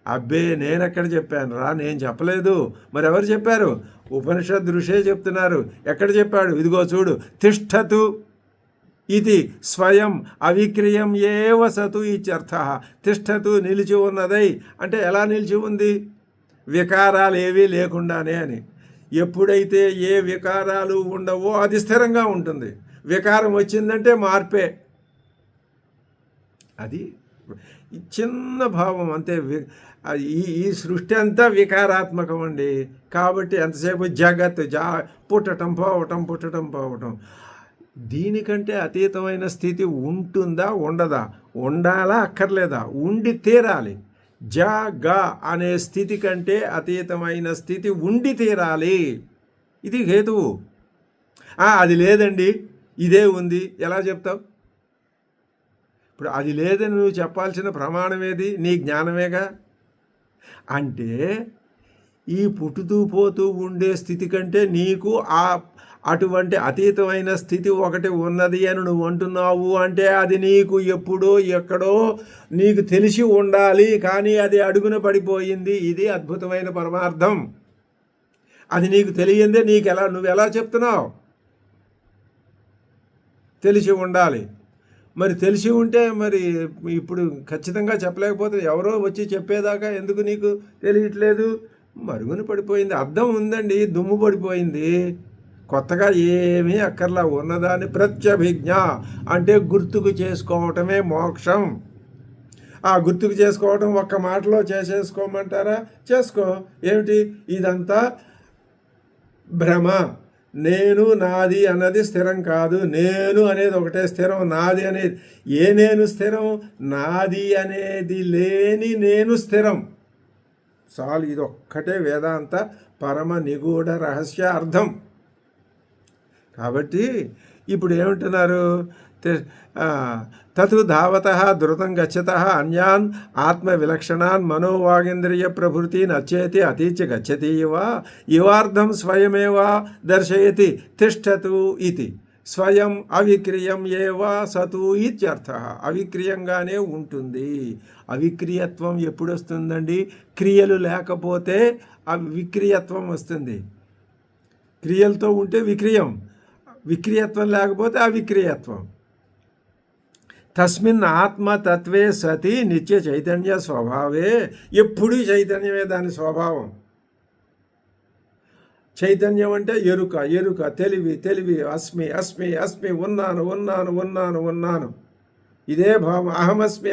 అబ్బే నేనెక్కడ చెప్పాను రా, నేను చెప్పలేదు. మరి ఎవరు చెప్పారు? ఉపనిషద్ ఋషే చెప్తున్నారు. ఎక్కడ చెప్పాడు? ఇదిగో చూడు. తిష్టతు ఇది స్వయం అవిక్రియం ఏవ సతు ఇత్యర్థ. తిష్టతు నిలిచి ఉన్నదై అంటే ఎలా నిలిచి ఉంది? వికారాలు ఏవీ లేకుండానే అని. ఎప్పుడైతే ఏ వికారాలు ఉండవో అది స్థిరంగా ఉంటుంది. వికారం వచ్చిందంటే మార్పే. అది చిన్న భావం అంతే. ఈ సృష్టి అంతా వికారాత్మకం అండి. కాబట్టి ఎంతసేపు జగత్ పుట్టటం పోవటం. దీనికంటే అతీతమైన స్థితి ఉంటుందా ఉండదా? ఉండాలా అక్కర్లేదా? ఉండి తీరాలి. జ అనే స్థితి కంటే అతీతమైన స్థితి ఉండి తీరాలి. ఇది హేతువు. అది లేదండి ఇదే ఉంది ఎలా చెప్తావు? ఇప్పుడు అది లేదని నువ్వు చెప్పాల్సిన ప్రమాణం ఏది? నీ జ్ఞానమేగా. అంటే ఈ పుట్టుతూ పోతూ ఉండే స్థితి కంటే నీకు అటువంటి అతీతమైన స్థితి ఒకటి ఉన్నది అని నువ్వు అంటున్నావు అంటే అది నీకు ఎప్పుడో ఎక్కడో నీకు తెలిసి ఉండాలి, కానీ అది అడుగున పడిపోయింది. ఇది అద్భుతమైన పరమార్థం. అది నీకు తెలియందే నువ్వు ఎలా చెప్తున్నావు? తెలిసి ఉండాలి. మరి తెలిసి ఉంటే మరి ఇప్పుడు ఖచ్చితంగా చెప్పలేకపోతే ఎవరో వచ్చి చెప్పేదాకా ఎందుకు నీకు తెలియట్లేదు? మరుగున పడిపోయింది. అర్థం ఉందండి, దుమ్ము పడిపోయింది. కొత్తగా ఏమీ అక్కర్లా. ఉన్నదాన్ని ప్రత్యభిజ్ఞ అంటే గుర్తుకు చేసుకోవటమే మోక్షం. ఆ గుర్తుకు చేసుకోవటం ఒక్క మాటలో చేసేసుకోమంటారా? చేసుకో. ఏమిటి ఇదంతా? భ్రమ. నేను నాది అన్నది స్థిరం కాదు. నేను అనేది ఒకటే స్థిరం, నాది అనేది నేను స్థిరం, నాది అనేది లేని నేను స్థిరం. చాలు, ఇది ఒక్కటే వేదాంత పరమ నిగూఢ రహస్య అర్థం. కాబట్టి ఇప్పుడు ఏమంటున్నారు? తతు ధావత ధృతం గచ్చత అన్యాన్ ఆత్మవిలక్షణాన్ మనోవాగేంద్రియ ప్రభృతిన్ అచేతి అతీత్య గచ్చతి ఇవార్థం స్వయమేవ దర్శయతి తిష్టతు ఇది. స్వయం అవిక్రియం ఏవా సతు ఇత్యర్థ. అవిక్రియంగానే ఉంటుంది. అవిక్రియత్వం ఎప్పుడు వస్తుందండి? క్రియలు లేకపోతే విక్రియత్వం వస్తుంది. క్రియలతో ఉంటే విక్రియం, విక్రియత్వం లేకపోతే అవిక్రియత్వం. తస్మిన్ ఆత్మతత్వే సతి నిత్య చైతన్య స్వభావే. ఎప్పుడూ చైతన్యమే దాని స్వభావం. చైతన్యం అంటే ఎరుక, తెలివి. అస్మి అస్మి అస్మి, ఉన్నాను. ఇదే భావం. అహమస్మి.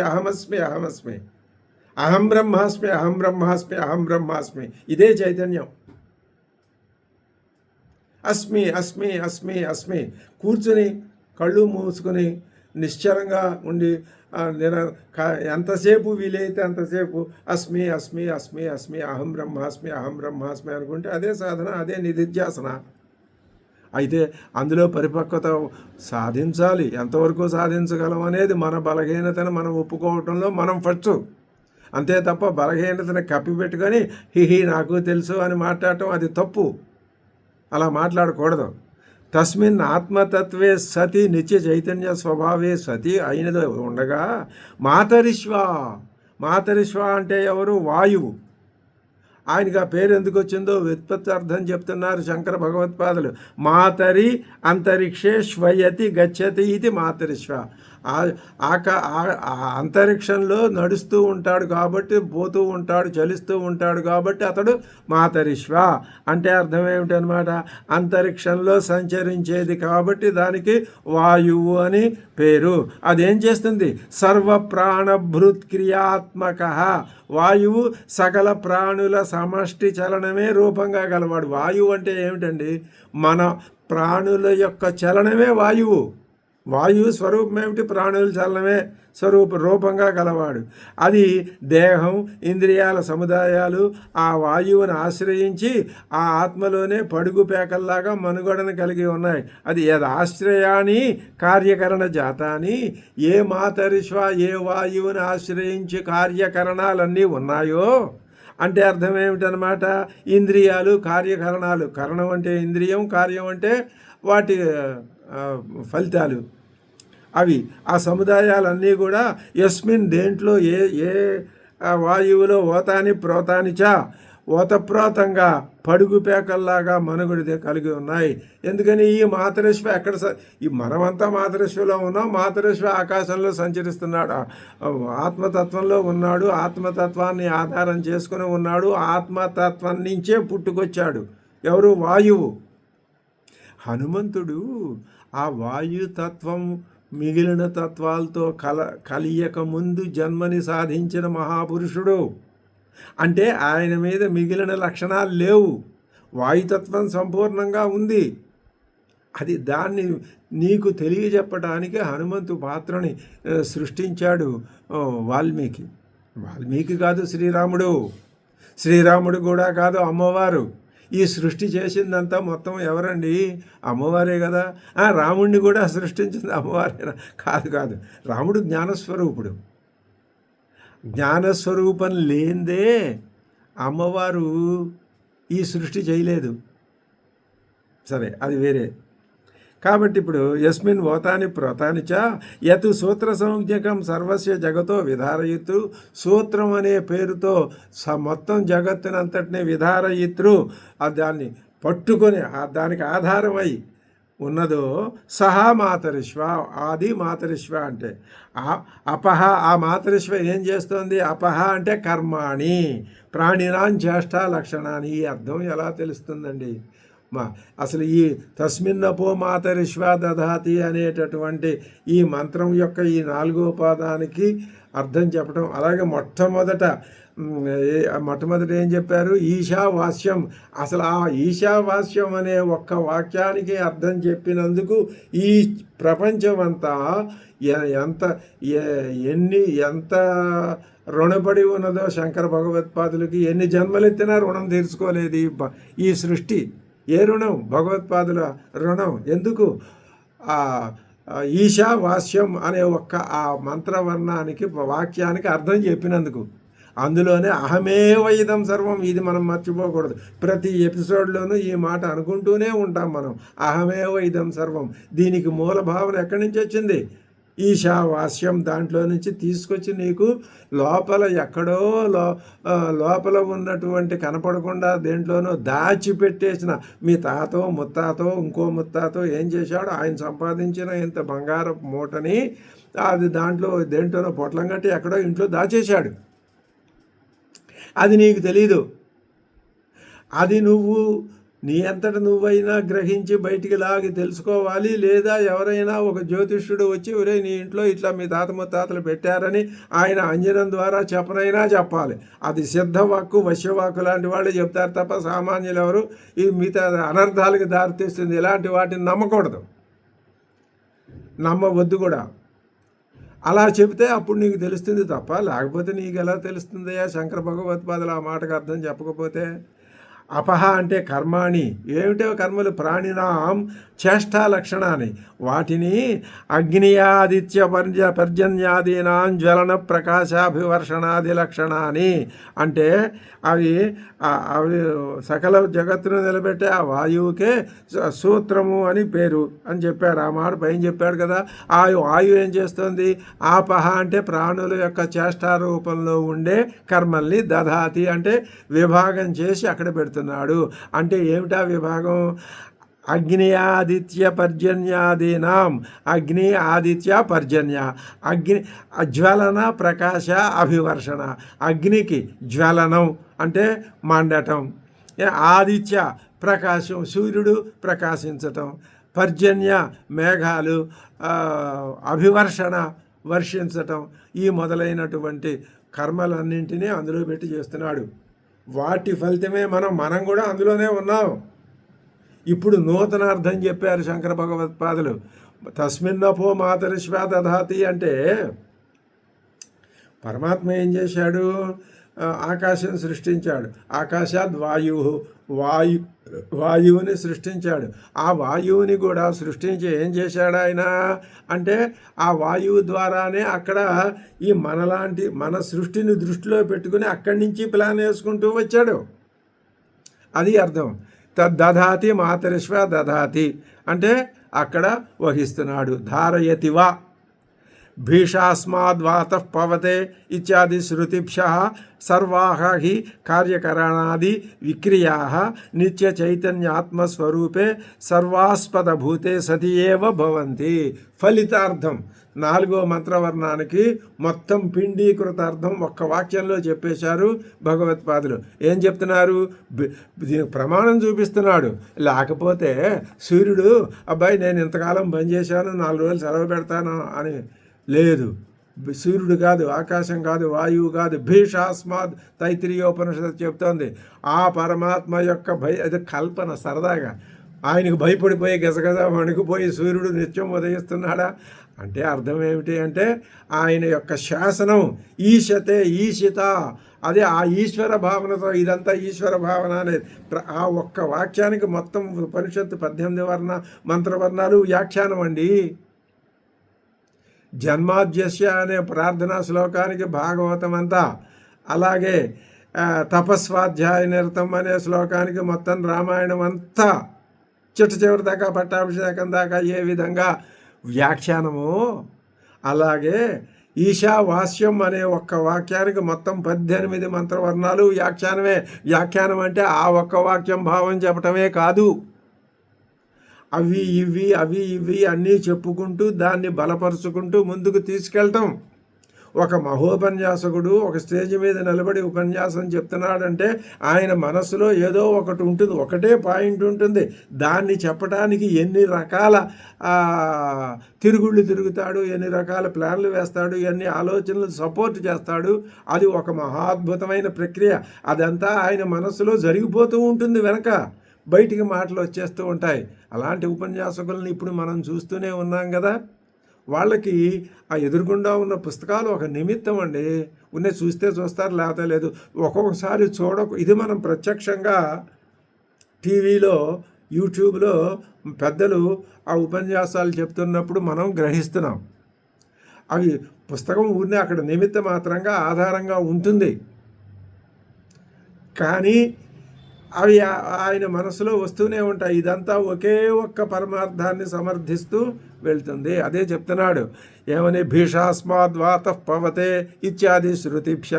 అహం బ్రహ్మాస్మి. ఇదే చైతన్యం. అస్మి. కూర్చుని కళ్ళు మూసుకొని నిశ్చలంగా ఉండి ఎంతసేపు వీలైతే అంతసేపు అస్మి అహం బ్రహ్మాస్మి అనుకుంటే అదే సాధన, అదే నిధిధ్యాసన. అయితే అందులో పరిపక్వత సాధించాలి. ఎంతవరకు సాధించగలం అనేది మన బలహీనతను మనం ఒప్పుకోవటంలో మనం ఫస్ట్. అంతే తప్ప బలహీనతను కప్పిపెట్టుకొని నాకు తెలుసు అని మాట్లాడటం అది తప్పు. అలా మాట్లాడకూడదు. తస్మిన్ ఆత్మతత్వే సతి నిత్య చైతన్య స్వభావే సతి అయినది ఉండగా మాతరిశ్వ అంటే ఎవరు? వాయువు. ఆయనకి ఆ పేరు ఎందుకు వచ్చిందో వ్యుత్పత్తి అర్థం చెప్తున్నారు శంకర భగవత్పాదులు. మాతరి అంతరిక్షే శ్వయతి గచ్చతి ఇది మాతరిశ్వ. అంతరిక్షంలో నడుస్తూ ఉంటాడు కాబట్టి, పోతూ ఉంటాడు, చలిస్తూ ఉంటాడు కాబట్టి అతడు మాతరిశ్వ. అంటే అర్థం ఏమిటనమాట? అంతరిక్షంలో సంచరించేది కాబట్టి దానికి వాయువు అని పేరు. అదేం చేస్తుంది? సర్వప్రాణభృత్ క్రియాత్మక. వాయువు సకల ప్రాణుల సమష్టి చలనమే రూపంగా గలవాడు. వాయువు అంటే ఏమిటండి? మన ప్రాణుల యొక్క చలనమే వాయువు. వాయువు స్వరూపం ఏమిటి? ప్రాణుల చలనమే రూపంగా గలవాడు. అది దేహం, ఇంద్రియాల సముదాయాలు ఆ వాయువుని ఆశ్రయించి ఆ ఆత్మలోనే పడుగు పేకల్లాగా మనుగడను కలిగి ఉన్నాయి. అది యదాశ్రయాన్ని కార్యకరణ జాతాని. ఏ మాతరిశ్వ ఏ వాయువుని ఆశ్రయించి కార్యకరణాలన్నీ ఉన్నాయో అంటే అర్థం ఏమిటనమాట? ఇంద్రియాలు, కార్యకరణాలు. కరణం అంటే ఇంద్రియం, కార్యం అంటే వాటి ఫలితాలు. అవి ఆ సముదాయాలన్నీ కూడా యస్మిన్ దేంట్లో ఏ వాయువులో ఓతాని ప్రోతానిచా ఓతప్రోతంగా పడుగు పేకల్లాగా మనుగుడిదే కలిగి ఉన్నాయి. ఎందుకని? ఈ మాతరిశ్వ ఎక్కడ ఈ మనమంతా మాతరిశ్వలో ఉన్నాం. మాతరిశ్వ ఆకాశంలో సంచరిస్తున్నాడు, ఆత్మతత్వంలో ఉన్నాడు, ఆత్మతత్వాన్ని ఆధారం చేసుకుని ఉన్నాడు, ఆత్మతత్వం నుంచే పుట్టుకొచ్చాడు. ఎవరు? వాయువు. హనుమంతుడు ఆ వాయుతత్వం మిగిలిన తత్వాలతో కలియక ముందు జన్మని సాధించిన మహాపురుషుడు. అంటే ఆయన మీద మిగిలిన లక్షణాలు లేవు. వాయుతత్వం సంపూర్ణంగా ఉంది. అది దాన్ని నీకు తెలియజెప్పడానికి హనుమంతు పాత్రని సృష్టించాడు వాల్మీకి కాదు శ్రీరాముడు కూడా కాదు, అమ్మవారు. ఈ సృష్టి చేసిందంతా మొత్తం ఎవరండి? అమ్మవారే కదా. రాముడిని కూడా సృష్టించింది అమ్మవారేనా? కాదు. రాముడు జ్ఞానస్వరూపుడు. జ్ఞానస్వరూపం లేనిదే అమ్మవారు ఈ సృష్టి చేయలేదు. సరే, అది వేరే. కాబట్టి ఇప్పుడు యస్మిన్ ఓతాని ప్రోతానిచ యత్ సూత్ర సంజ్ఞకం సర్వస్య జగతో విధారయితృ. సూత్రం అనే పేరుతో మొత్తం జగత్తునంతటిని విధారయితృ, దాన్ని పట్టుకొని దానికి ఆధారమై ఉన్నదో సహా మాతరిష్వ, ఆది మాతరిష్వ అంటే అపహ. ఆ మాతరిష్వ ఏం చేస్తుంది? అపహ అంటే కర్మాణి ప్రాణినాం చేష్టా లక్షణాన్ని. ఈ అర్థం ఎలా తెలుస్తుందండి? అసలు ఈ తస్మిన్నపో మాతరిష్వ దధాతి అనేటటువంటి ఈ మంత్రం యొక్క ఈ 4వ పాదానికి అర్థం చెప్పడం. అలాగే మొట్టమొదట ఏం చెప్పారు? ఈశావాస్యం. అసలు ఆ ఈశావాస్యం అనే ఒక్క వాక్యానికి అర్థం చెప్పినందుకు ఈ ప్రపంచం అంతా ఎంత రుణపడి ఉన్నదో శంకర భగవత్పాదులకి. ఎన్ని జన్మలెత్తినా రుణం తీర్చుకోలేదు ఈ సృష్టి. ఏ రుణం? భగవత్పాదుల రుణం. ఎందుకు? ఈశావాస్యం అనే ఒక్క ఆ మంత్రవర్ణానికి వాక్యానికి అర్థం చెప్పినందుకు. అందులోనే అహమేవ ఇదం సర్వం. ఇది మనం మర్చిపోకూడదు. ప్రతి ఎపిసోడ్లోనూ ఈ మాట అనుకుంటూనే ఉంటాం మనం. అహమేవ ఇదం సర్వం. దీనికి మూల భావన ఎక్కడి నుంచి వచ్చింది? ఈశావాస్యం. దాంట్లో నుంచి తీసుకొచ్చి నీకు లోపల ఎక్కడో లోపల ఉన్నటువంటి కనపడకుండా దేంట్లోనో దాచిపెట్టేసిన మీ తాతో ముత్తాతో ఇంకో ముత్తాతో ఏం చేశాడు? ఆయన సంపాదించిన ఇంత బంగారం మూటని అది దేంట్లోనో పొట్లం కట్టి ఎక్కడో ఇంట్లో దాచేశాడు. అది నీకు తెలీదు. అది నువ్వు నీ అంతట నువ్వైనా గ్రహించి బయటికి లాగి తెలుసుకోవాలి. లేదా ఎవరైనా ఒక జ్యోతిష్యుడు వచ్చి ఒరే నీ ఇంట్లో ఇట్లా మీ తాత ముత్తాతలు పెట్టారని ఆయన అంజనం ద్వారా చెప్పనైనా చెప్పాలి. అది సిద్ధవాక్కు వశ్యవాక్కు లాంటి వాళ్ళు చెప్తారు తప్ప సామాన్యులు ఎవరు ఇది మిగతా అనర్థాలకు దారితీస్తుంది. ఇలాంటి వాటిని నమ్మకూడదు, నమ్మవద్దు కూడా. అలా చెబితే అప్పుడు నీకు తెలుస్తుంది తప్ప లేకపోతే నీకు ఎలా తెలుస్తుందయ్యా? శంకర భగవత్పాదులు ఆ మాటకు అర్థం చెప్పకపోతే. అపహ అంటే కర్మాణి. ఏమిటో కర్మలు? ప్రాణినాం చేష్టా లక్షణాన్ని. వాటిని అగ్నియాదిత్య పర్జన్యాదీనాం జ్వలన ప్రకాశాభివర్షణాది లక్షణాన్ని అంటే అవి సకల జగత్తును నిలబెట్టే ఆ వాయువుకే సూత్రము అని పేరు అని చెప్పారు. ఆ మాట పైన చెప్పాడు కదా. వాయువు ఏం చేస్తుంది? ఆపహ అంటే ప్రాణుల యొక్క చేష్టారూపంలో ఉండే కర్మల్ని దధాతి అంటే విభాగం చేసి అక్కడ పెడుతున్నాడు. అంటే ఏమిటా విభాగం? అగ్ని ఆదిత్య పర్జన్యాదీనాం. అగ్ని ఆదిత్య పర్జన్య. అగ్ని జ్వలన ప్రకాశ అభివర్షణ. అగ్నికి జ్వలనం అంటే మండటం. ఆదిత్య ప్రకాశం, సూర్యుడు ప్రకాశించటం. పర్జన్య మేఘాలు, అభివర్షణ వర్షించటం. ఈ మొదలైనటువంటి కర్మలన్నింటినీ అందులో పెట్టి చేస్తున్నాడు. వాటి ఫలితమే మనం కూడా అందులోనే ఉన్నాం. ఇప్పుడు నూతన అర్థం చెప్పారు శంకర భగవత్పాదులు. తస్మిన్నపో మాతరిష్వ దధాతి అంటే పరమాత్మ ఏం చేశాడు? ఆకాశం సృష్టించాడు. ఆకాశాద్ వాయువుని సృష్టించాడు. ఆ వాయువుని కూడా సృష్టించి ఏం చేశాడు ఆయన అంటే ఆ వాయువు ద్వారానే అక్కడ ఈ మన సృష్టిని దృష్టిలో పెట్టుకుని అక్కడి నుంచి ప్లాన్ వేసుకుంటూ వచ్చాడు. అది అర్థం. దధాతి మాతరిష్వ దధాతి అంటే అక్కడ వహిస్తున్నాడు. ధారయతివా భీషాస్మాద్వాత పవతే ఇత్యాది శృతిభ్యః సర్వాః హి కార్యకరణాది విక్రియాః నిత్య చైతన్యాత్మస్వరూపే సర్వాస్పదభూతే సతి ఏవ భవంతి. ఫలితార్థం 4వ మంత్రవర్ణానికి మొత్తం పిండీకృత అర్థం ఒక్క వాక్యంలో చెప్పేశారు భగవత్పాదులు. ఏం చెప్తున్నారు? ప్రమాణం చూపిస్తున్నాడు. లేకపోతే సూర్యుడు అబ్బాయి నేను ఇంతకాలం బంద్ చేశాను 4 రోజులు సెలవు పెడతాను అని లేదు. సూర్యుడు కాదు, ఆకాశం కాదు, వాయువు కాదు. భీషాస్మాద్ తైత్రీయోపనిషత్తు చెప్తోంది. ఆ పరమాత్మ యొక్క అది కల్పన సరదాగా ఆయనకు భయపడిపోయి గజగజ వణికిపోయి సూర్యుడు నిత్యం ఉదయిస్తున్నాడా అంటే అర్థం ఏమిటి అంటే ఆయన యొక్క శాసనం ఈశతే ఈశిత. అదే ఆ ఈశ్వర భావనతో ఇదంతా ఈశ్వర భావన అనేది ఆ ఒక్క వాక్యానికి మొత్తం ఉపనిషత్తు 18 మంత్రవర్ణాలు వ్యాఖ్యానం అండి. జన్మాద్యస్య అనే ప్రార్థనా శ్లోకానికి భాగవతం అంతా, అలాగే తపస్వాధ్యాయ నిరతం అనే శ్లోకానికి మొత్తం రామాయణం అంతా చివరి దాకా పట్టాభిషేకం దాకా ఏ విధంగా వ్యాఖ్యానము, అలాగే ఈశావాస్యం అనే ఒక్క వాక్యానికి మొత్తం 18 మంత్రవర్ణాలు వ్యాఖ్యానమే. వ్యాఖ్యానం అంటే ఆ ఒక్క వాక్యం భావం చెప్పటమే కాదు, అవి ఇవి అన్నీ చెప్పుకుంటూ దాన్ని బలపరుచుకుంటూ ముందుకు తీసుకెళ్ళటం. ఒక మహోపన్యాసకుడు ఒక స్టేజ్ మీద నిలబడి ఉపన్యాసం చెప్తున్నాడంటే ఆయన మనసులో ఏదో ఒకటి ఉంటుంది, ఒకటే పాయింట్ ఉంటుంది. దాన్ని చెప్పడానికి ఎన్ని రకాల తిరుగుళ్ళు తిరుగుతాడు, ఎన్ని రకాల ప్లాన్లు వేస్తాడు, ఎన్ని ఆలోచనలు సపోర్ట్ చేస్తాడు. అది ఒక మహాద్భుతమైన ప్రక్రియ. అదంతా ఆయన మనసులో జరిగిపోతూ ఉంటుంది, వెనక బయటికి మాటలు వచ్చేస్తూ ఉంటాయి. అలాంటి ఉపన్యాసకులను ఇప్పుడు మనం చూస్తూనే ఉన్నాం కదా. వాళ్ళకి ఆ ఎదురుగుండా ఉన్న పుస్తకాలు ఒక నిమిత్తం అండి. చూస్తే చూస్తారు, లేకపోతే లేదు. ఒక్కొక్కసారి ఇది మనం ప్రత్యక్షంగా టీవీలో, యూట్యూబ్లో పెద్దలు ఆ ఉపన్యాసాలు చెప్తున్నప్పుడు మనం గ్రహిస్తున్నాం. అవి పుస్తకం ఊరినే అక్కడ నిమిత్త మాత్రంగా ఆధారంగా ఉంటుంది, కానీ అవి ఆయన మనసులో వస్తూనే ఉంటాయి. ఇదంతా ఒకే ఒక్క పరమార్థాన్ని సమర్థిస్తూ వెళ్తుంది. అదే చెప్తున్నాడు, ఏమని భీషాస్మాద్వాత పవతే ఇత్యాది శృతిభ్య.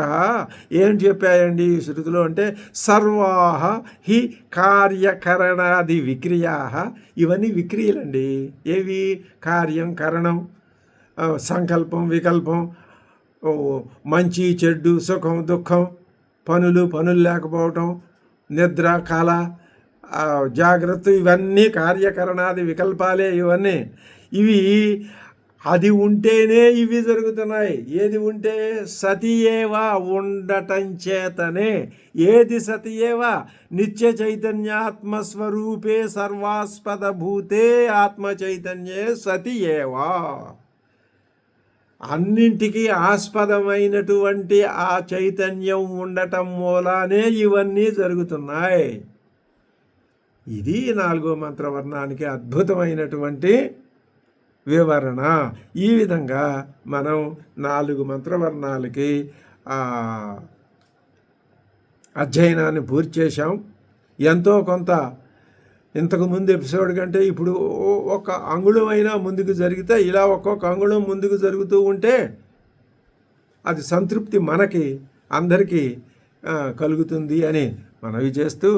ఏం చెప్పాయండి ఈ శృతిలో అంటే, సర్వాహ హి కార్యకరణాది విక్రియా. ఇవన్నీ విక్రియలండి. ఏవి? కార్యం, కరణం, సంకల్పం, వికల్పం, మంచి చెడ్డు, సుఖం దుఃఖం, పనులు లేకపోవటం, నిద్ర, కళ, జాగ్రత్త, ఇవన్నీ కార్యకరణాది వికల్పాలే. ఇవి అది ఉంటేనే ఇవి జరుగుతున్నాయి. ఏది ఉంటే? సతియేవా, ఉండటం చేతనే. ఏది సతియేవా? నిత్య చైతన్యాత్మస్వరూపే సర్వాస్పద భూతే ఆత్మ చైతన్యే సతియేవా. అన్నింటికీ ఆస్పదమైనటువంటి ఆ చైతన్యం ఉండటం మూలానే ఇవన్నీ జరుగుతున్నాయి. ఇది 4వ మంత్రవర్ణానికి అద్భుతమైనటువంటి వివరణ. ఈ విధంగా మనం 4 మంత్రవర్ణాలకి అధ్యయనాన్ని పూర్తి చేశాం. ఎంతో కొంత ఇంతకుముందు ఎపిసోడ్ కంటే ఇప్పుడు ఒక అంగుళం అయినా ముందుకు జరిగితే, ఇలా ఒక్కొక్క అంగుళం ముందుకు జరుగుతూ ఉంటే అది సంతృప్తి మనకి అందరికీ కలుగుతుంది అని మనవి చేస్తూ,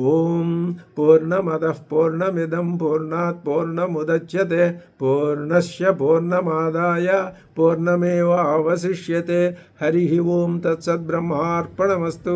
ఓం పూర్ణమదః పూర్ణమిదం పూర్ణాత్ పూర్ణముదచ్యతే పూర్ణస్య పూర్ణమాదాయ పూర్ణమేవావశిష్యతే. హరి ఓం తత్సత్. బ్రహ్మార్పణమస్తు.